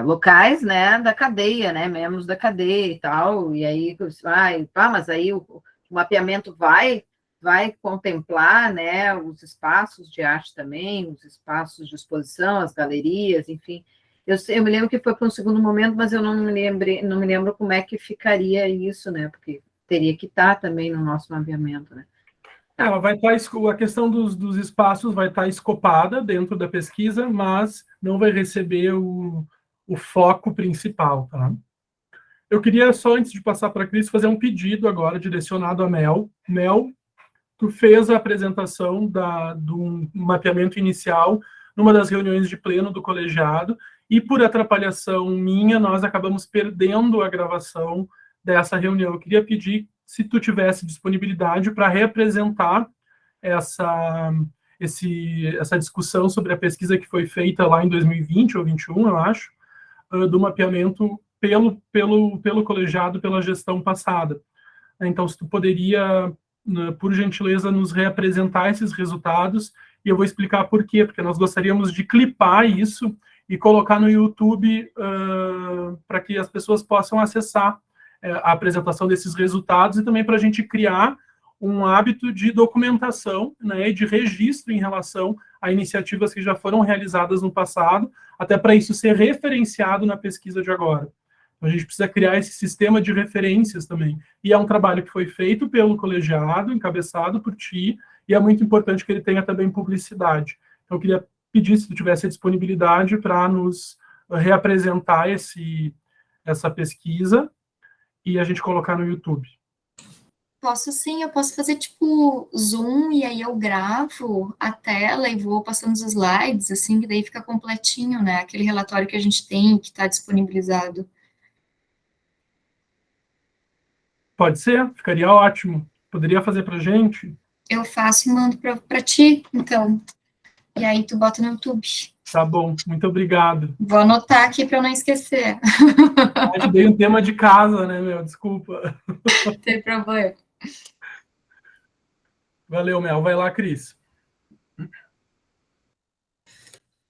locais, né, da cadeia, né, membros da cadeia e tal, e aí, mas aí o mapeamento vai contemplar, né, os espaços de arte também, os espaços de exposição, as galerias, enfim. Eu me lembro que foi para um segundo momento, mas eu não me lembro como é que ficaria isso, né, porque teria que estar também no nosso mapeamento, né. Ela vai estar, a questão dos espaços vai estar escopada dentro da pesquisa, mas não vai receber o foco principal, tá? Eu queria só, antes de passar para a Cris, fazer um pedido agora, direcionado a Mel. Mel, tu fez a apresentação do mapeamento inicial numa das reuniões de pleno do colegiado, e por atrapalhação minha, nós acabamos perdendo a gravação dessa reunião. Eu queria pedir, se tu tivesse disponibilidade, para reapresentar essa discussão sobre a pesquisa que foi feita lá em 2020 ou 2021, eu acho, do mapeamento pelo colegiado, pela gestão passada. Então, se tu poderia, por gentileza, nos reapresentar esses resultados, e eu vou explicar por quê, porque nós gostaríamos de clipar isso e colocar no YouTube para que as pessoas possam acessar a apresentação desses resultados, e também para a gente criar um hábito de documentação, né, e de registro em relação a iniciativas que já foram realizadas no passado, até para isso ser referenciado na pesquisa de agora. Então, a gente precisa criar esse sistema de referências também. E é um trabalho que foi feito pelo colegiado, encabeçado por ti, e é muito importante que ele tenha também publicidade. Então, eu queria pedir, se tu tivesse a disponibilidade, para nos reapresentar essa pesquisa e a gente colocar no YouTube. Posso sim, eu posso fazer tipo Zoom, e aí eu gravo a tela e vou passando os slides, assim, que daí fica completinho, né? Aquele relatório que a gente tem, que está disponibilizado. Pode ser? Ficaria ótimo. Poderia fazer para a gente? Eu faço e mando para ti, então. E aí tu bota no YouTube. Tá bom, muito obrigado. Vou anotar aqui para eu não esquecer. Eu te dei um tema de casa, né, Mel? Desculpa. Não tem problema. Valeu, Mel. Vai lá, Cris.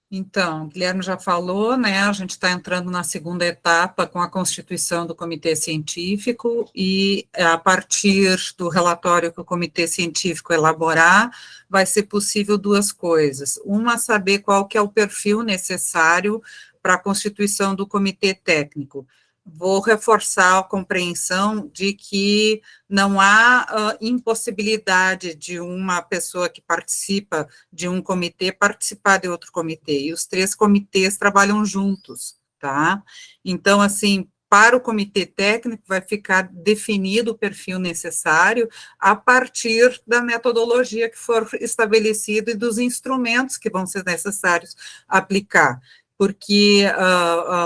Então, o Guilherme já falou, né, a gente está entrando na segunda etapa com a constituição do comitê científico, e a partir do relatório que o comitê científico elaborar, vai ser possível duas coisas. Uma, saber qual que é o perfil necessário para a constituição do comitê técnico. Vou reforçar a compreensão de que não há impossibilidade de uma pessoa que participa de um comitê participar de outro comitê, e os 3 comitês trabalham juntos, tá? Então, assim, para o comitê técnico vai ficar definido o perfil necessário a partir da metodologia que for estabelecida e dos instrumentos que vão ser necessários aplicar, porque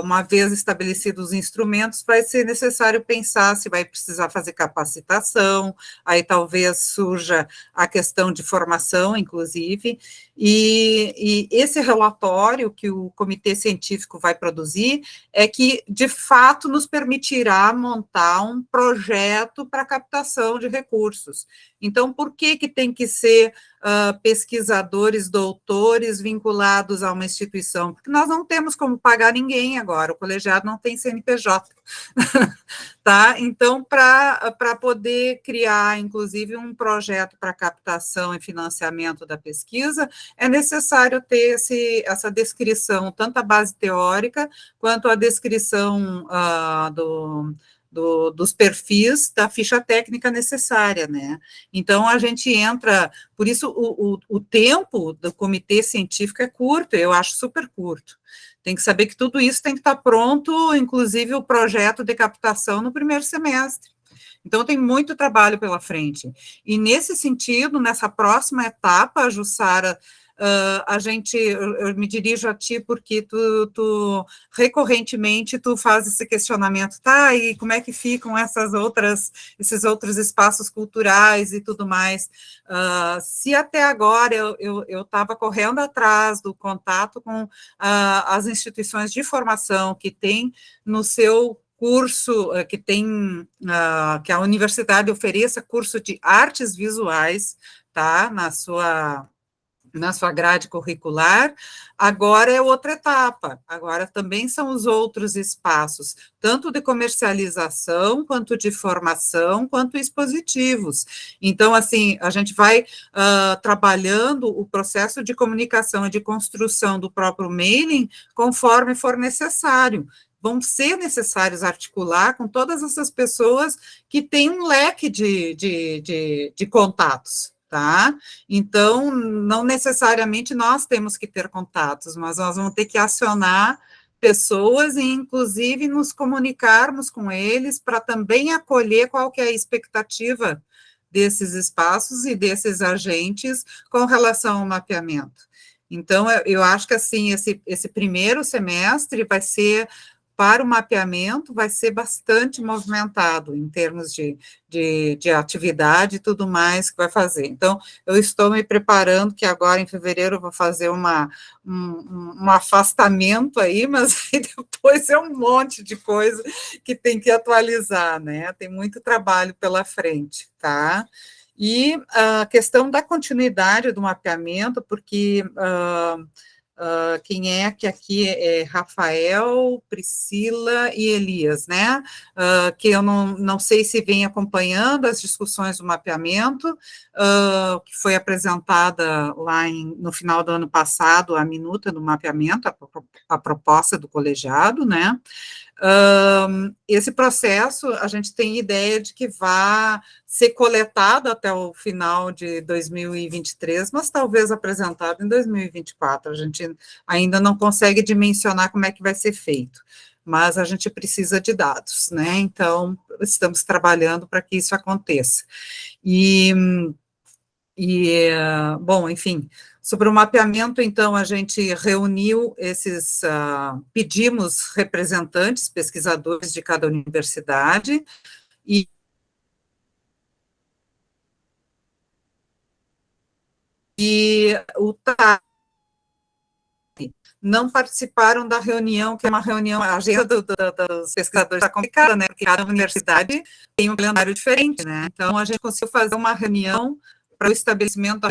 uma vez estabelecidos os instrumentos, vai ser necessário pensar se vai precisar fazer capacitação, aí talvez surja a questão de formação, inclusive, e esse relatório que o comitê científico vai produzir é que, de fato, nos permitirá montar um projeto para captação de recursos. Então, por que tem que ser pesquisadores, doutores vinculados a uma instituição? Porque nós não temos como pagar ninguém agora, o colegiado não tem CNPJ, tá? Então, para poder criar, inclusive, um projeto para captação e financiamento da pesquisa, é necessário ter essa descrição, tanto a base teórica, quanto a descrição dos perfis da ficha técnica necessária, né? Então, a gente entra, por isso o tempo do comitê científico é curto, eu acho super curto. Tem que saber que tudo isso tem que estar pronto, inclusive o projeto de captação no primeiro semestre. Então, tem muito trabalho pela frente. E, nesse sentido, nessa próxima etapa, Jussara, eu me dirijo a ti porque tu recorrentemente tu faz esse questionamento, tá, e como é que ficam esses outros espaços culturais e tudo mais. Se até agora eu estava correndo atrás do contato com as instituições de formação que tem no seu curso, que a universidade ofereça curso de artes visuais, tá, na sua na sua grade curricular, agora é outra etapa, agora também são os outros espaços, tanto de comercialização, quanto de formação, quanto expositivos. Então, assim, a gente vai trabalhando o processo de comunicação e de construção do próprio mailing conforme for necessário. Vão ser necessários articular com todas essas pessoas que têm um leque de contatos, tá? Então, não necessariamente nós temos que ter contatos, mas nós vamos ter que acionar pessoas e, inclusive, nos comunicarmos com eles para também acolher qual que é a expectativa desses espaços e desses agentes com relação ao mapeamento. Então, eu acho que, assim, esse primeiro semestre vai ser, para o mapeamento, vai ser bastante movimentado em termos de atividade e tudo mais que vai fazer. Então, eu estou me preparando, que agora em fevereiro eu vou fazer um afastamento aí, mas aí depois é um monte de coisa que tem que atualizar, né? Tem muito trabalho pela frente, tá? E a questão da continuidade do mapeamento, porque quem é que aqui é Rafael, Priscila e Elias, né? Que eu não sei se vem acompanhando as discussões do mapeamento, que foi apresentada lá no final do ano passado, a minuta do mapeamento, a proposta do colegiado, né? Esse processo, a gente tem ideia de que vai ser coletado até o final de 2023, mas talvez apresentado em 2024. A gente ainda não consegue dimensionar como é que vai ser feito, mas a gente precisa de dados, né? Então, estamos trabalhando para que isso aconteça. Bom, enfim, sobre o mapeamento, então, a gente reuniu pedimos representantes, pesquisadores de cada universidade, e o TAP não participaram da reunião, que é uma reunião, a agenda dos pesquisadores está complicada, né, porque cada universidade tem um calendário diferente, né, então a gente conseguiu fazer uma reunião para o estabelecimento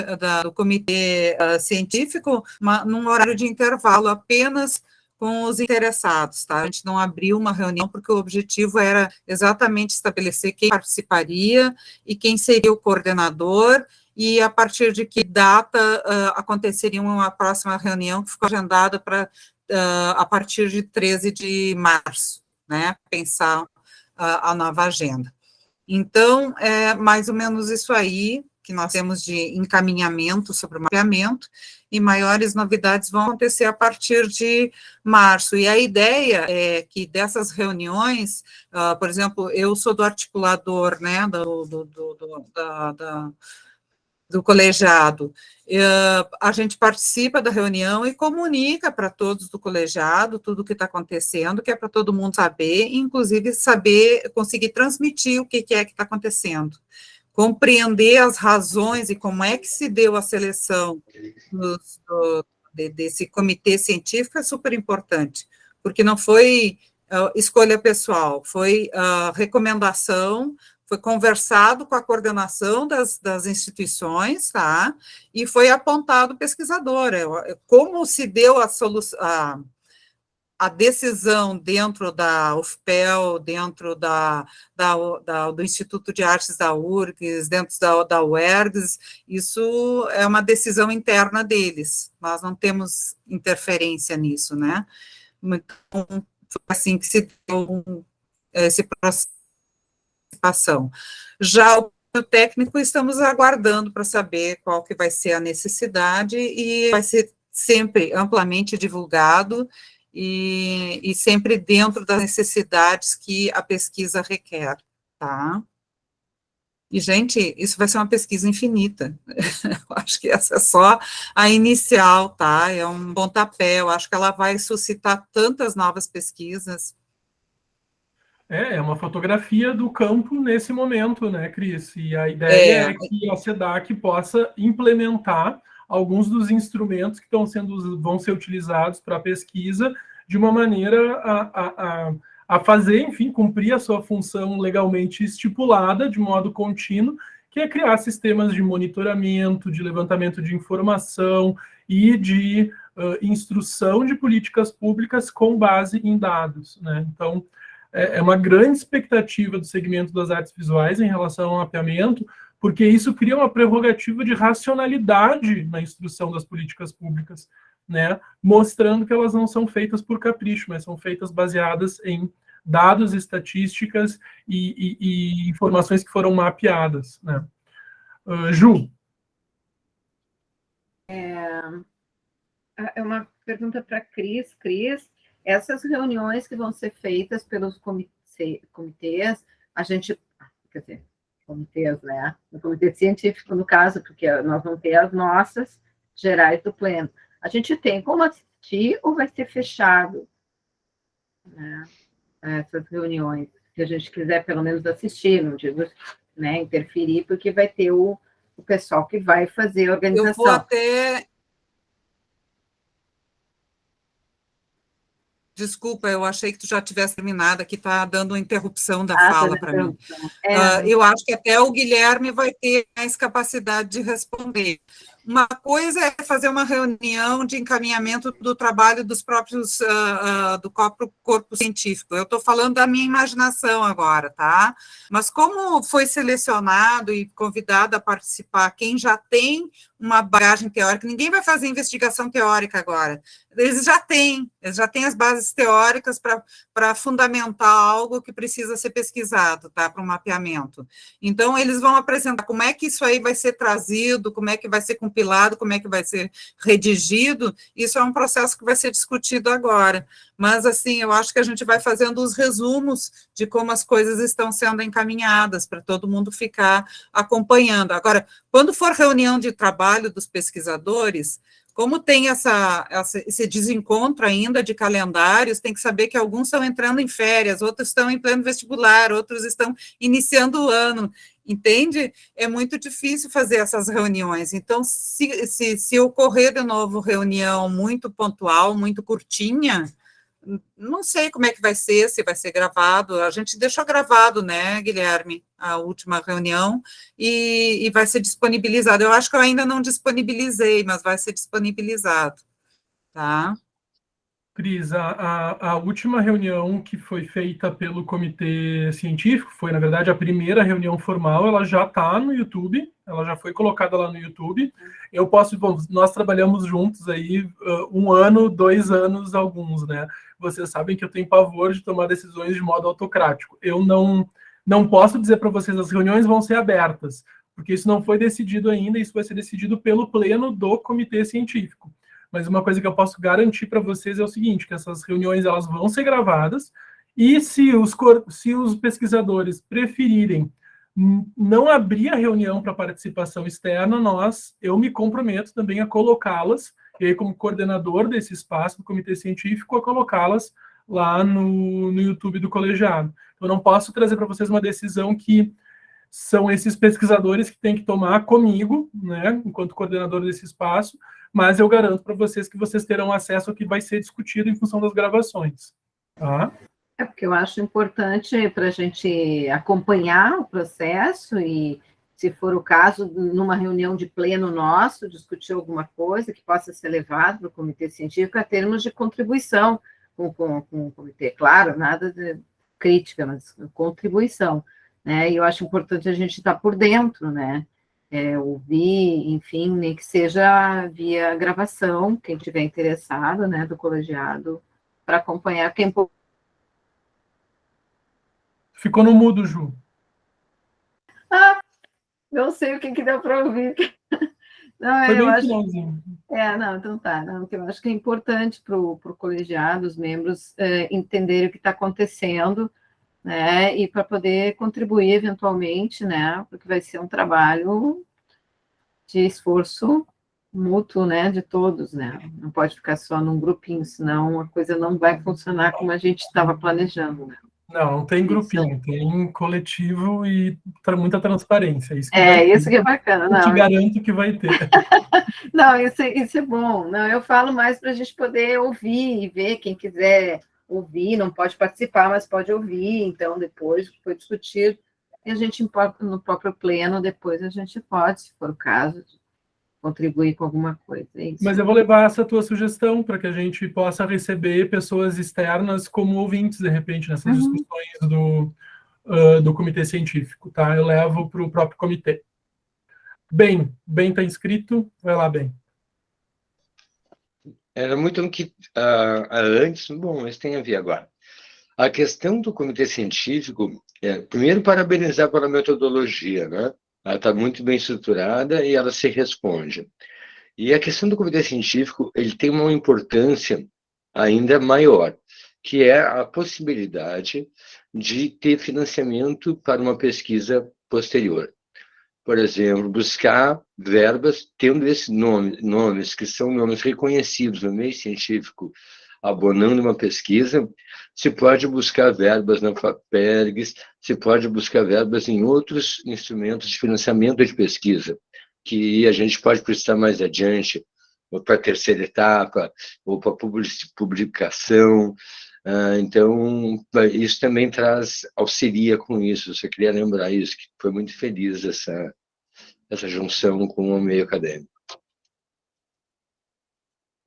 do comitê científico, num horário de intervalo apenas com os interessados, tá? A gente não abriu uma reunião porque o objetivo era exatamente estabelecer quem participaria e quem seria o coordenador e a partir de que data aconteceria uma próxima reunião que ficou agendada para a partir de 13 de março, né? Pensar a nova agenda. Então, é mais ou menos isso aí que nós temos de encaminhamento sobre o mapeamento, e maiores novidades vão acontecer a partir de março. E a ideia é que dessas reuniões, por exemplo, eu sou do articulador, né, do colegiado, a gente participa da reunião e comunica para todos do colegiado tudo o que está acontecendo, que é para todo mundo saber, inclusive saber, conseguir transmitir o que é que está acontecendo. Compreender as razões e como é que se deu a seleção desse comitê científico é super importante, porque não foi escolha pessoal, foi recomendação, foi conversado com a coordenação das instituições, tá? E foi apontado o pesquisador, como se deu a decisão dentro da UFPEL, dentro do Instituto de Artes da URGS, dentro da UERGS, isso é uma decisão interna deles, nós não temos interferência nisso, né? Então, foi assim que se deu esse processo de participação. Já o técnico, estamos aguardando para saber qual que vai ser a necessidade e vai ser sempre amplamente divulgado e sempre dentro das necessidades que a pesquisa requer, tá? E, gente, isso vai ser uma pesquisa infinita. Eu acho que essa é só a inicial, tá? É um pontapé, eu acho que ela vai suscitar tantas novas pesquisas. É uma fotografia do campo nesse momento, né, Cris? E a ideia é que a SEDAC possa implementar alguns dos instrumentos que vão ser utilizados para a pesquisa de uma maneira a fazer, enfim, cumprir a sua função legalmente estipulada de modo contínuo que é criar sistemas de monitoramento, de levantamento de informação e de instrução de políticas públicas com base em dados, né? Então, é uma grande expectativa do segmento das artes visuais em relação ao mapeamento, porque isso cria uma prerrogativa de racionalidade na instrução das políticas públicas, né? Mostrando que elas não são feitas por capricho, mas são feitas baseadas em dados, estatísticas e informações que foram mapeadas, né? Ju. É uma pergunta para Cris. Cris, essas reuniões que vão ser feitas pelos comitês, a gente, quer dizer, comitês, né? No comitê científico, no caso, porque nós vamos ter as nossas gerais do pleno. A gente tem como assistir ou vai ser fechado, né? Essas reuniões, se a gente quiser pelo menos assistir, não digo, né, interferir, porque vai ter o pessoal que vai fazer a organização. Eu vou até... Desculpa, eu achei que tu já tivesse terminado, aqui está dando uma interrupção da fala para mim. Eu acho que até o Guilherme vai ter mais capacidade de responder. Uma coisa é fazer uma reunião de encaminhamento do trabalho dos próprios, do próprio corpo científico. Eu estou falando da minha imaginação agora, tá? Mas como foi selecionado e convidado a participar quem já tem uma bagagem teórica, ninguém vai fazer investigação teórica agora. Eles já têm as bases teóricas para fundamentar algo que precisa ser pesquisado, tá? Para o mapeamento. Então, eles vão apresentar como é que isso aí vai ser trazido, como é que vai ser compilado, como é que vai ser redigido. Isso é um processo que vai ser discutido agora. Mas, assim, eu acho que a gente vai fazendo os resumos de como as coisas estão sendo encaminhadas, para todo mundo ficar acompanhando. Agora, quando for reunião de trabalho dos pesquisadores, como tem esse desencontro ainda de calendários, tem que saber que alguns estão entrando em férias, outros estão em pleno vestibular, outros estão iniciando o ano, entende? É muito difícil fazer essas reuniões. Então, se ocorrer de novo reunião muito pontual, muito curtinha, não sei como é que vai ser, se vai ser gravado. A gente deixou gravado, né, Guilherme, a última reunião, e vai ser disponibilizado. Eu acho que eu ainda não disponibilizei, mas vai ser disponibilizado, tá? Cris, a última reunião que foi feita pelo comitê científico, foi, na verdade, a primeira reunião formal, ela já está no YouTube, ela já foi colocada lá no YouTube. Nós trabalhamos juntos aí 1 ano, 2 anos, alguns, né? Vocês sabem que eu tenho pavor de tomar decisões de modo autocrático. Eu não posso dizer para vocês as reuniões vão ser abertas, porque isso não foi decidido ainda, isso vai ser decidido pelo pleno do comitê científico. Mas uma coisa que eu posso garantir para vocês é o seguinte, que essas reuniões elas vão ser gravadas, e se os pesquisadores preferirem não abrir a reunião para participação externa, eu me comprometo também a colocá-las, e aí como coordenador desse espaço do comitê científico, a colocá-las lá no YouTube do colegiado. Eu não posso trazer para vocês uma decisão que são esses pesquisadores que têm que tomar comigo, né, enquanto coordenador desse espaço, mas eu garanto para vocês que vocês terão acesso ao que vai ser discutido em função das gravações. Tá? Porque eu acho importante para a gente acompanhar o processo e, se for o caso, numa reunião de pleno nosso, discutir alguma coisa que possa ser levado para o comitê científico a termos de contribuição com o comitê. Claro, nada de crítica, mas contribuição. Né? E eu acho importante a gente estar por dentro, né? Ouvir, enfim, nem que seja via gravação, quem tiver interessado, né, do colegiado, para acompanhar quem... Ficou no mudo, Ju. Não sei o que deu para ouvir. Não, foi eu bem acho... finalzinho. Não, então tá. Não, eu acho que é importante para o colegiado, os membros, entenderem o que está acontecendo, né, e para poder contribuir eventualmente, né, porque vai ser um trabalho de esforço mútuo, né, de todos, né, não pode ficar só num grupinho, senão a coisa não vai funcionar como a gente estava planejando, né. Não tem grupinho, tem coletivo e muita transparência. Isso que é bacana. Eu te garanto que vai ter. Não, isso é bom. Não, eu falo mais para a gente poder ouvir e ver, quem quiser ouvir, não pode participar, mas pode ouvir, então depois que foi discutido, e a gente, no próprio pleno, depois a gente pode, se for o caso, contribuir com alguma coisa. É isso. Mas eu vou levar essa tua sugestão para que a gente possa receber pessoas externas como ouvintes, de repente, nessas discussões do comitê científico, tá? Eu levo para o próprio comitê. Ben está inscrito, vai lá, Ben. Era muito no que antes, bom, mas tem a ver agora. A questão do comitê científico, primeiro, parabenizar pela metodologia, né? Ela está muito bem estruturada e ela se responde. E a questão do comitê científico, ele tem uma importância ainda maior, que é a possibilidade de ter financiamento para uma pesquisa posterior. Por exemplo, buscar verbas tendo esses nomes que são nomes reconhecidos no meio científico, abonando uma pesquisa, se pode buscar verbas na FAPERGS, se pode buscar verbas em outros instrumentos de financiamento de pesquisa, que a gente pode precisar mais adiante, ou para a terceira etapa, ou para publicação. Então, isso também auxilia com isso. Eu só queria lembrar isso, que foi muito feliz essa junção com o meio acadêmico.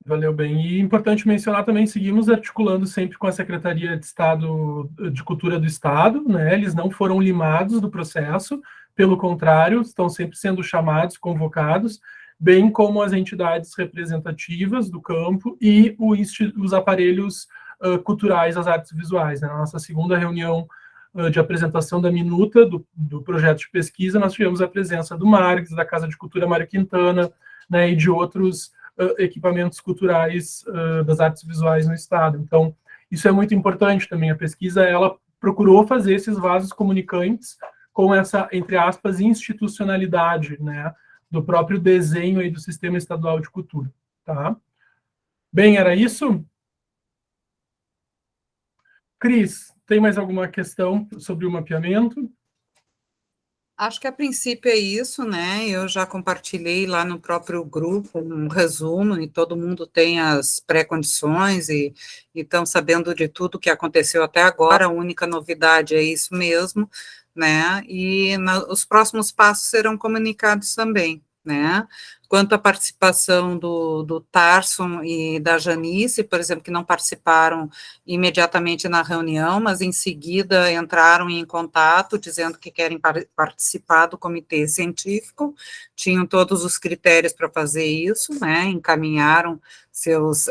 Valeu, bem. E importante mencionar também, seguimos articulando sempre com a Secretaria de Estado de Cultura do Estado, né? Eles não foram limados do processo, pelo contrário, estão sempre sendo chamados, convocados, bem como as entidades representativas do campo e os aparelhos culturais das artes visuais. Né? Na nossa segunda reunião de apresentação da minuta do projeto de pesquisa, nós tivemos a presença do Marques, da Casa de Cultura Mário Quintana, né, e de outros equipamentos culturais das artes visuais no Estado. Então, isso é muito importante também. A pesquisa, ela procurou fazer esses vasos comunicantes com essa, entre aspas, institucionalidade, né, do próprio desenho aí do Sistema Estadual de Cultura. Tá? Bem, era isso? Cris, tem mais alguma questão sobre o mapeamento? Acho que a princípio é isso, né? Eu já compartilhei lá no próprio grupo um resumo e todo mundo tem as pré-condições e estão sabendo de tudo que aconteceu até agora. A única novidade é isso mesmo, né? E os próximos passos serão comunicados também, né? Quanto à participação do Tarson e da Janice, por exemplo, que não participaram imediatamente na reunião, mas em seguida entraram em contato, dizendo que querem participar do comitê científico, tinham todos os critérios para fazer isso, né, encaminharam suas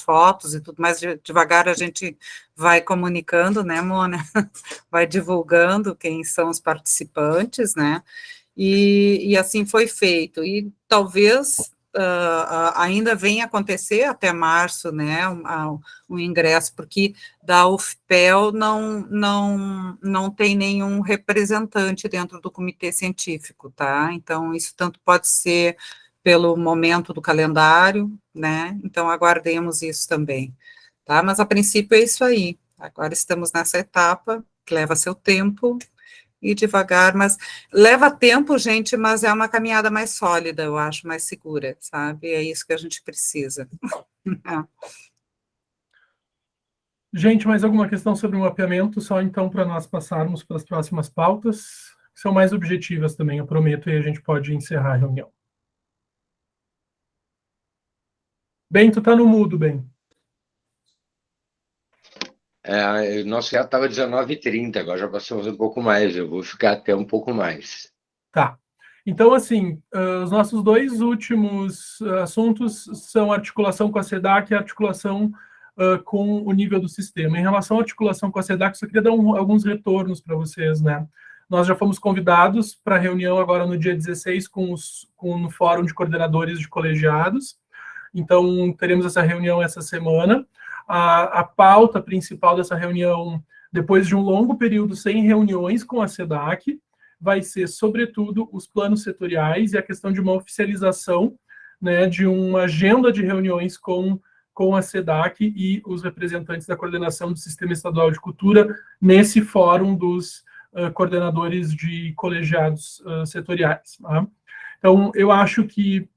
fotos e tudo mais, devagar a gente vai comunicando, né, Mona, vai divulgando quem são os participantes, né, e assim foi feito, e talvez ainda venha acontecer até março, né, o ingresso, porque da UFPEL não tem nenhum representante dentro do comitê científico, tá, então isso tanto pode ser pelo momento do calendário, né, então aguardemos isso também, tá, mas a princípio é isso aí, agora estamos nessa etapa, que leva seu tempo, e devagar, mas leva tempo, gente, mas é uma caminhada mais sólida, eu acho, mais segura, sabe? É isso que a gente precisa. Gente, mais alguma questão sobre o mapeamento? Só então para nós passarmos para as próximas pautas, que são mais objetivas também, eu prometo, e a gente pode encerrar a reunião. Ben, tu tá no mudo, Ben. Nosso já estava 19h30, agora já passamos um pouco mais, eu vou ficar até um pouco mais. Tá. Então, assim, os nossos dois últimos assuntos são a articulação com a SEDAC e a articulação com o nível do sistema. Em relação à articulação com a SEDAC, só queria dar alguns retornos para vocês, né? Nós já fomos convidados para a reunião agora no dia 16 no Fórum de Coordenadores de Colegiados, então teremos essa reunião essa semana. A pauta principal dessa reunião, depois de um longo período sem reuniões com a SEDAC, vai ser, sobretudo, os planos setoriais e a questão de uma oficialização, né, de uma agenda de reuniões com a SEDAC e os representantes da coordenação do Sistema Estadual de Cultura nesse fórum dos coordenadores de colegiados setoriais. Tá? Então, eu acho que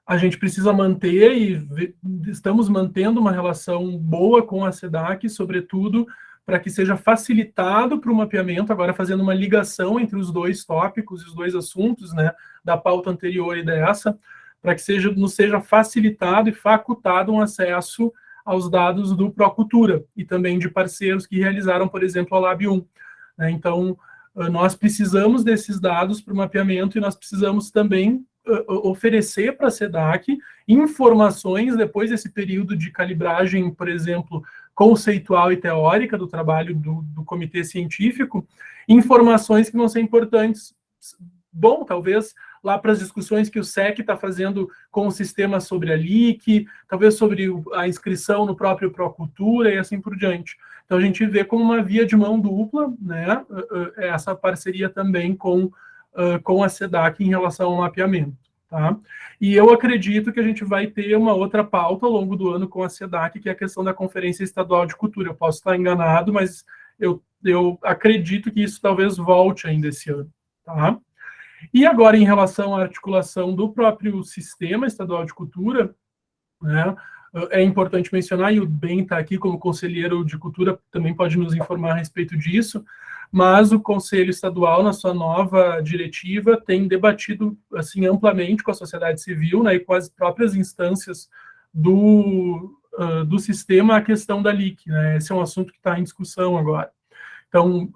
a gente precisa manter, e estamos mantendo uma relação boa com a SEDAC, sobretudo para que seja facilitado para o mapeamento, agora fazendo uma ligação entre os dois tópicos e os dois assuntos, né, da pauta anterior e dessa, para que nos seja facilitado e facultado um acesso aos dados do Procultura e também de parceiros que realizaram, por exemplo, a Lab 1. Né? Então, nós precisamos desses dados para o mapeamento e nós precisamos também oferecer para a SEDAC informações depois desse período de calibragem, por exemplo, conceitual e teórica do trabalho do comitê científico, informações que vão ser importantes. Bom, talvez lá para as discussões que o SEC está fazendo com o sistema sobre a LIC, talvez sobre a inscrição no próprio Procultura e assim por diante. Então, a gente vê como uma via de mão dupla, né, essa parceria também com a SEDAC em relação ao mapeamento. Tá? E eu acredito que a gente vai ter uma outra pauta ao longo do ano com a SEDAC, que é a questão da Conferência Estadual de Cultura. Eu posso estar enganado, mas eu acredito que isso talvez volte ainda esse ano. Tá? E agora, em relação à articulação do próprio Sistema Estadual de Cultura, né, é importante mencionar, e o Ben está aqui como conselheiro de cultura, também pode nos informar a respeito disso, mas o Conselho Estadual, na sua nova diretiva, tem debatido assim, amplamente com a sociedade civil, né, e com as próprias instâncias do sistema a questão da LIC. Né, esse é um assunto que está em discussão agora. Então,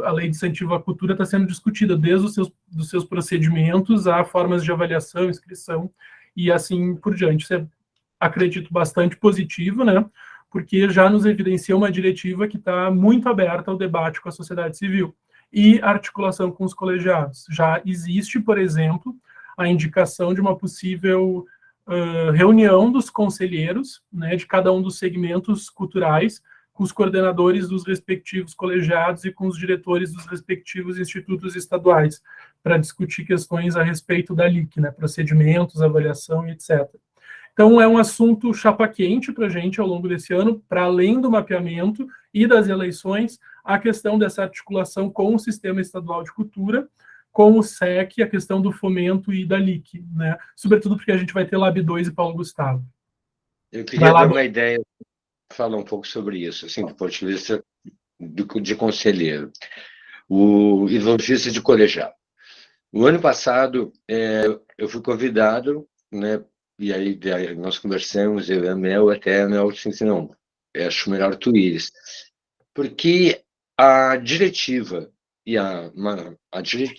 a lei de incentivo à cultura está sendo discutida desde dos seus procedimentos a formas de avaliação, inscrição e assim por diante. Isso é, acredito, bastante positivo, né? Porque já nos evidencia uma diretiva que está muito aberta ao debate com a sociedade civil e articulação com os colegiados. Já existe, por exemplo, a indicação de uma possível reunião dos conselheiros, né, de cada um dos segmentos culturais, com os coordenadores dos respectivos colegiados e com os diretores dos respectivos institutos estaduais, para discutir questões a respeito da LIC, né, procedimentos, avaliação e etc. Então, é um assunto chapa-quente para a gente ao longo desse ano, para além do mapeamento e das eleições, a questão dessa articulação com o Sistema Estadual de Cultura, com o SEC, a questão do fomento e da LIC, né? Sobretudo porque a gente vai ter Lab 2 e Paulo Gustavo. Eu queria dar uma ideia, falar um pouco sobre isso, assim, do ponto de vista de conselheiro, e do ponto de vista de colegiado. O ano passado, eu fui convidado, né, e aí nós conversamos, eu e a Mel, até a Mel disse assim, não, acho melhor tu ires. Porque a diretiva e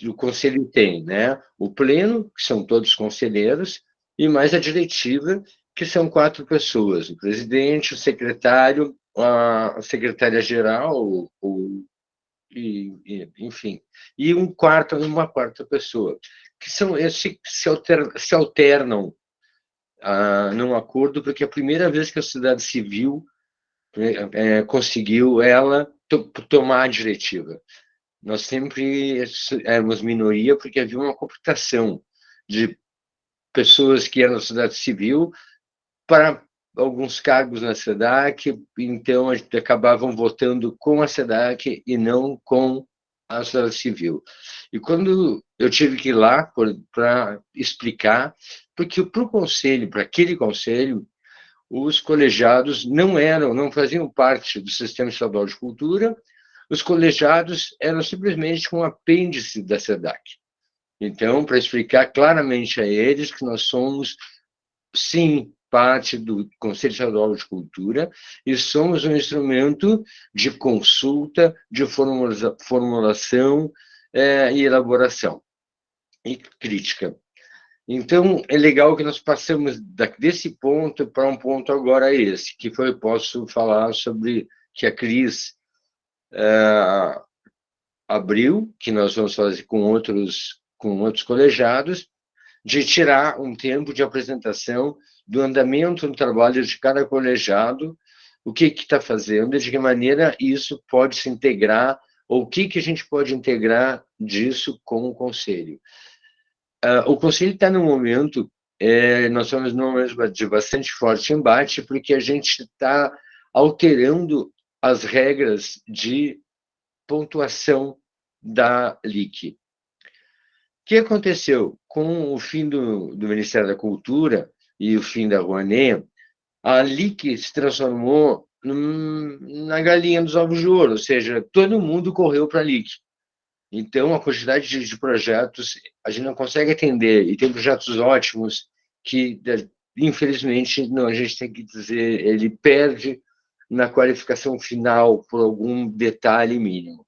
o conselho tem, né, o pleno, que são todos conselheiros, e mais a diretiva, que são 4 pessoas, o presidente, o secretário, a secretária-geral, enfim, e uma quarta pessoa, que são esses que se alternam num acordo, porque é a primeira vez que a sociedade civil conseguiu tomar a diretiva. Nós sempre éramos minoria, porque havia uma cooptação de pessoas que eram da sociedade civil para alguns cargos na SEDAC, então a gente acabavam votando com a SEDAC e não com a sociedade civil. E quando eu tive que ir lá para explicar, porque para o conselho, para aquele conselho, os colegiados não faziam parte do Sistema Estadual de Cultura, os colegiados eram simplesmente um apêndice da SEDAC. Então, para explicar claramente a eles que nós somos, sim, parte do Conselho Estadual de Cultura e somos um instrumento de consulta, de formulação e elaboração e crítica. Então, é legal que nós passamos desse ponto para um ponto agora esse, que posso falar sobre que a Cris abriu, que nós vamos fazer com outros colegiados, de tirar um tempo de apresentação do andamento do trabalho de cada colegiado, o que está fazendo e de que maneira isso pode se integrar, ou o que a gente pode integrar disso com o Conselho. O Conselho está num momento, nós estamos num momento de bastante forte embate, porque a gente está alterando as regras de pontuação da LIC. O que aconteceu? Com o fim do Ministério da Cultura e o fim da Rouanet, a LIC se transformou na galinha dos ovos de ouro, ou seja, todo mundo correu para a LIC. Então, a quantidade de projetos, a gente não consegue atender, e tem projetos ótimos que, infelizmente, não, a gente tem que dizer, ele perde na qualificação final por algum detalhe mínimo.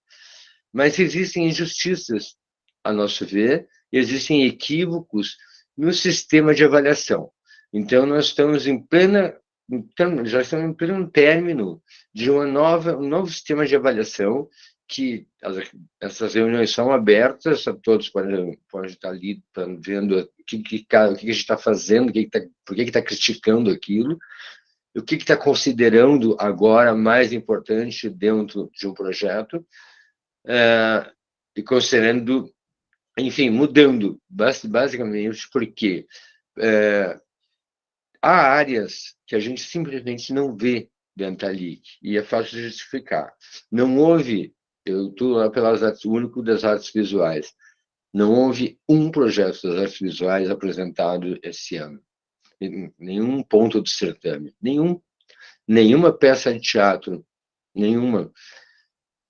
Mas existem injustiças, a nosso ver, existem equívocos no sistema de avaliação. Então, nós estamos já estamos em pleno término de um novo sistema de avaliação, que essas reuniões são abertas, todos podem estar ali vendo o que a gente está fazendo, por que está criticando aquilo, o que está considerando agora mais importante dentro de um projeto, e considerando, enfim, mudando, basicamente, porque há áreas que a gente simplesmente não vê dentro da LIC, e é fácil de justificar. Não houve, eu estou lá pelas artes, o único das artes visuais, não houve um projeto das artes visuais apresentado esse ano. Nenhum ponto do certame, nenhuma peça de teatro, nenhuma.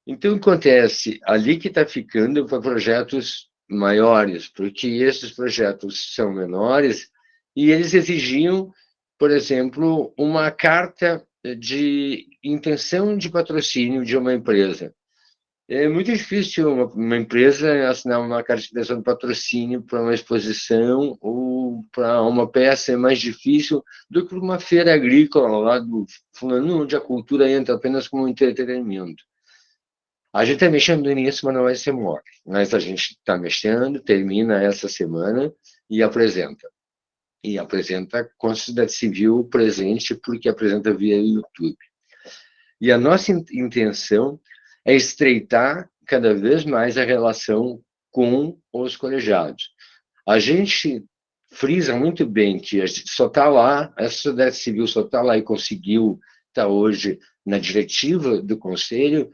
Então, acontece, ali que está ficando para projetos maiores, porque esses projetos são menores e eles exigiam, por exemplo, uma carta de intenção de patrocínio de uma empresa. É muito difícil uma empresa assinar uma carta de intenção de patrocínio para uma exposição ou para uma peça, é mais difícil do que uma feira agrícola lá do fulano, onde a cultura entra apenas como entretenimento. A gente está mexendo nisso, mas não vai ser morto. Mas a gente está mexendo, termina essa semana e apresenta. E apresenta com a sociedade civil presente, porque apresenta via YouTube. E a nossa intenção é estreitar cada vez mais a relação com os colegiados. A gente frisa muito bem que a gente só está lá, a sociedade civil só está lá e conseguiu estar hoje na diretiva do Conselho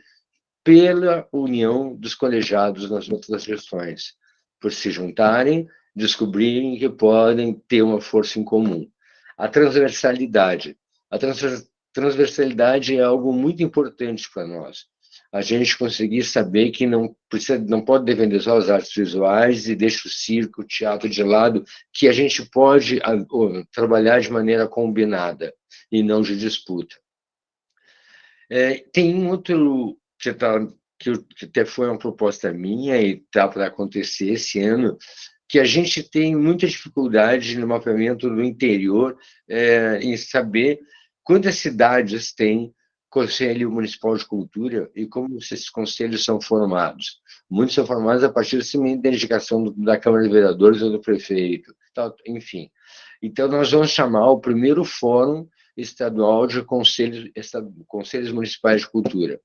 pela união dos colegiados nas outras gestões, por se juntarem, descobrirem que podem ter uma força em comum. A transversalidade. A transversalidade é algo muito importante para nós. A gente conseguir saber que não pode defender só as artes visuais e deixa o circo, o teatro de lado, que a gente pode trabalhar de maneira combinada e não de disputa. Tem um outro que até foi uma proposta minha e está para acontecer esse ano, que a gente tem muita dificuldade no mapeamento do interior em saber quantas cidades tem Conselho Municipal de Cultura e como esses conselhos são formados. Muitos são formados a partir da indicação da Câmara de Vereadores ou do prefeito, enfim. Então, nós vamos chamar o primeiro Fórum Estadual de Conselhos Municipais de Cultura,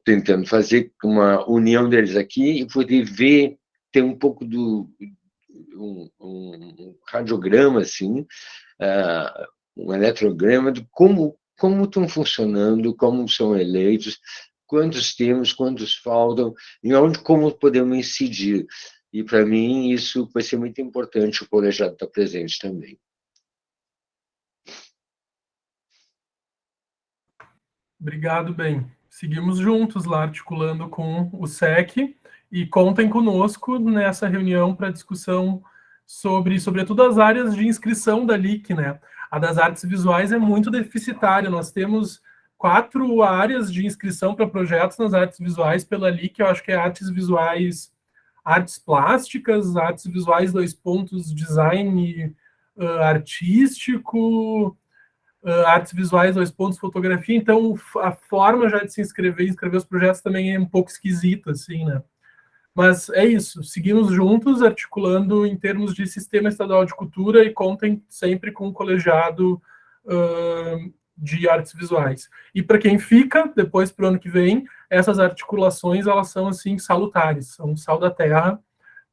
tentando fazer uma união deles aqui e poder ver, ter um pouco um radiograma, assim, um eletrograma de como estão funcionando, como são eleitos, quantos temos, quantos faltam, e como podemos incidir. E, para mim, isso vai ser muito importante, o colegiado estar presente também. Obrigado, bem. Seguimos juntos lá, articulando com o SEC, e contem conosco nessa reunião para discussão sobretudo, as áreas de inscrição da LIC, né? A das artes visuais é muito deficitária. Nós temos 4 áreas de inscrição para projetos nas artes visuais pela LIC. Eu acho que é artes visuais, artes plásticas, artes visuais, design artístico, artes visuais, fotografia. Então, a forma já de se inscrever os projetos também é um pouco esquisita, assim, né? Mas é isso, seguimos juntos, articulando em termos de Sistema Estadual de Cultura, e contem sempre com o colegiado de artes visuais. E para quem fica, depois para o ano que vem, essas articulações, elas são, assim, salutares, são sal da terra,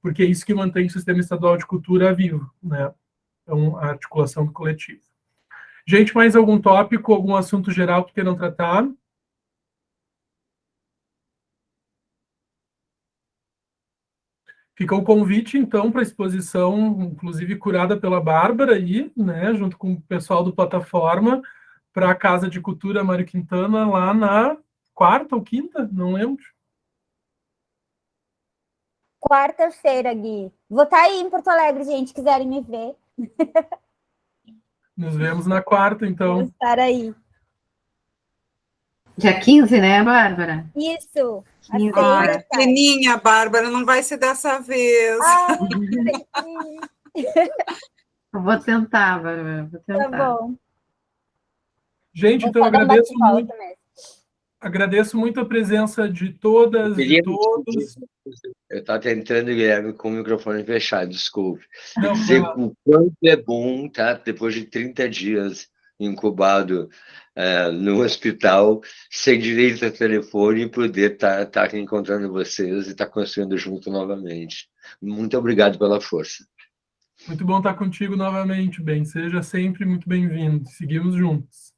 porque é isso que mantém o Sistema Estadual de Cultura vivo, né? Então, a articulação do coletivo. Gente, mais algum tópico, algum assunto geral que queiram tratar? Fica o convite, então, para a exposição, inclusive curada pela Bárbara aí, né, junto com o pessoal do Plataforma, para a Casa de Cultura Mário Quintana, lá na quarta ou quinta, não lembro. Quarta-feira, Gui. Vou estar aí em Porto Alegre, gente, quiserem me ver. Nos vemos na quarta, então. Vou estar aí. Dia 15, né, Bárbara? Isso. às 15 6 horas. da tarde. Peninha, Bárbara, não vai ser dessa vez. Ah, Eu vou tentar, Bárbara, vou tentar. tá bom. Gente, Vou então só dar um agradeço bate-volta muito. mesmo. Agradeço muito a presença de todas, de Queria todos. Eu estava tentando, Guilherme, com o microfone fechado, desculpe. Não, Dizer vai lá. o quanto é bom, tá? Depois de 30 dias incubado no hospital, sem direito a telefone, e poder estar aqui encontrando vocês e estar construindo junto novamente. Muito obrigado pela força. Muito bom estar contigo novamente, Ben. Seja sempre muito bem-vindo. Seguimos juntos.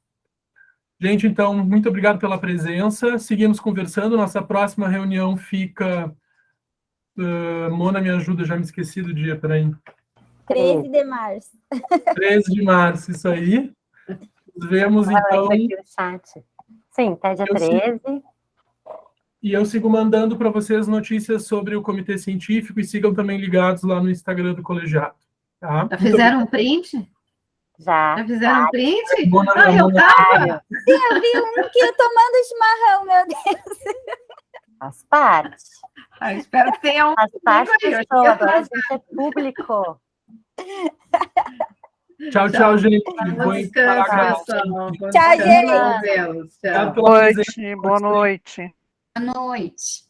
Gente, então, muito obrigado pela presença. Seguimos conversando. Nossa próxima reunião fica... Mona, me ajuda, já me esqueci do dia, peraí. 13 de março. 13 de março, isso aí. Nos vemos, então. Aqui no chat. Sim, até dia 13. E eu sigo mandando para vocês notícias sobre o comitê científico e sigam também ligados lá no Instagram do colegiado. Tá? Já fizeram um print? Já. Já fizeram um print? Mona, Eu tava. Sim, eu vi um que eu tomando chimarrão, meu Deus. Faz parte. Espero que tenha um. Faz parte aí, do eu show. tinha Agora a gente é público. Tchau, gente. Bom descanso, pessoal. Tchau, gente. Tchau. Obrigado pela presença. Boa noite. Boa noite.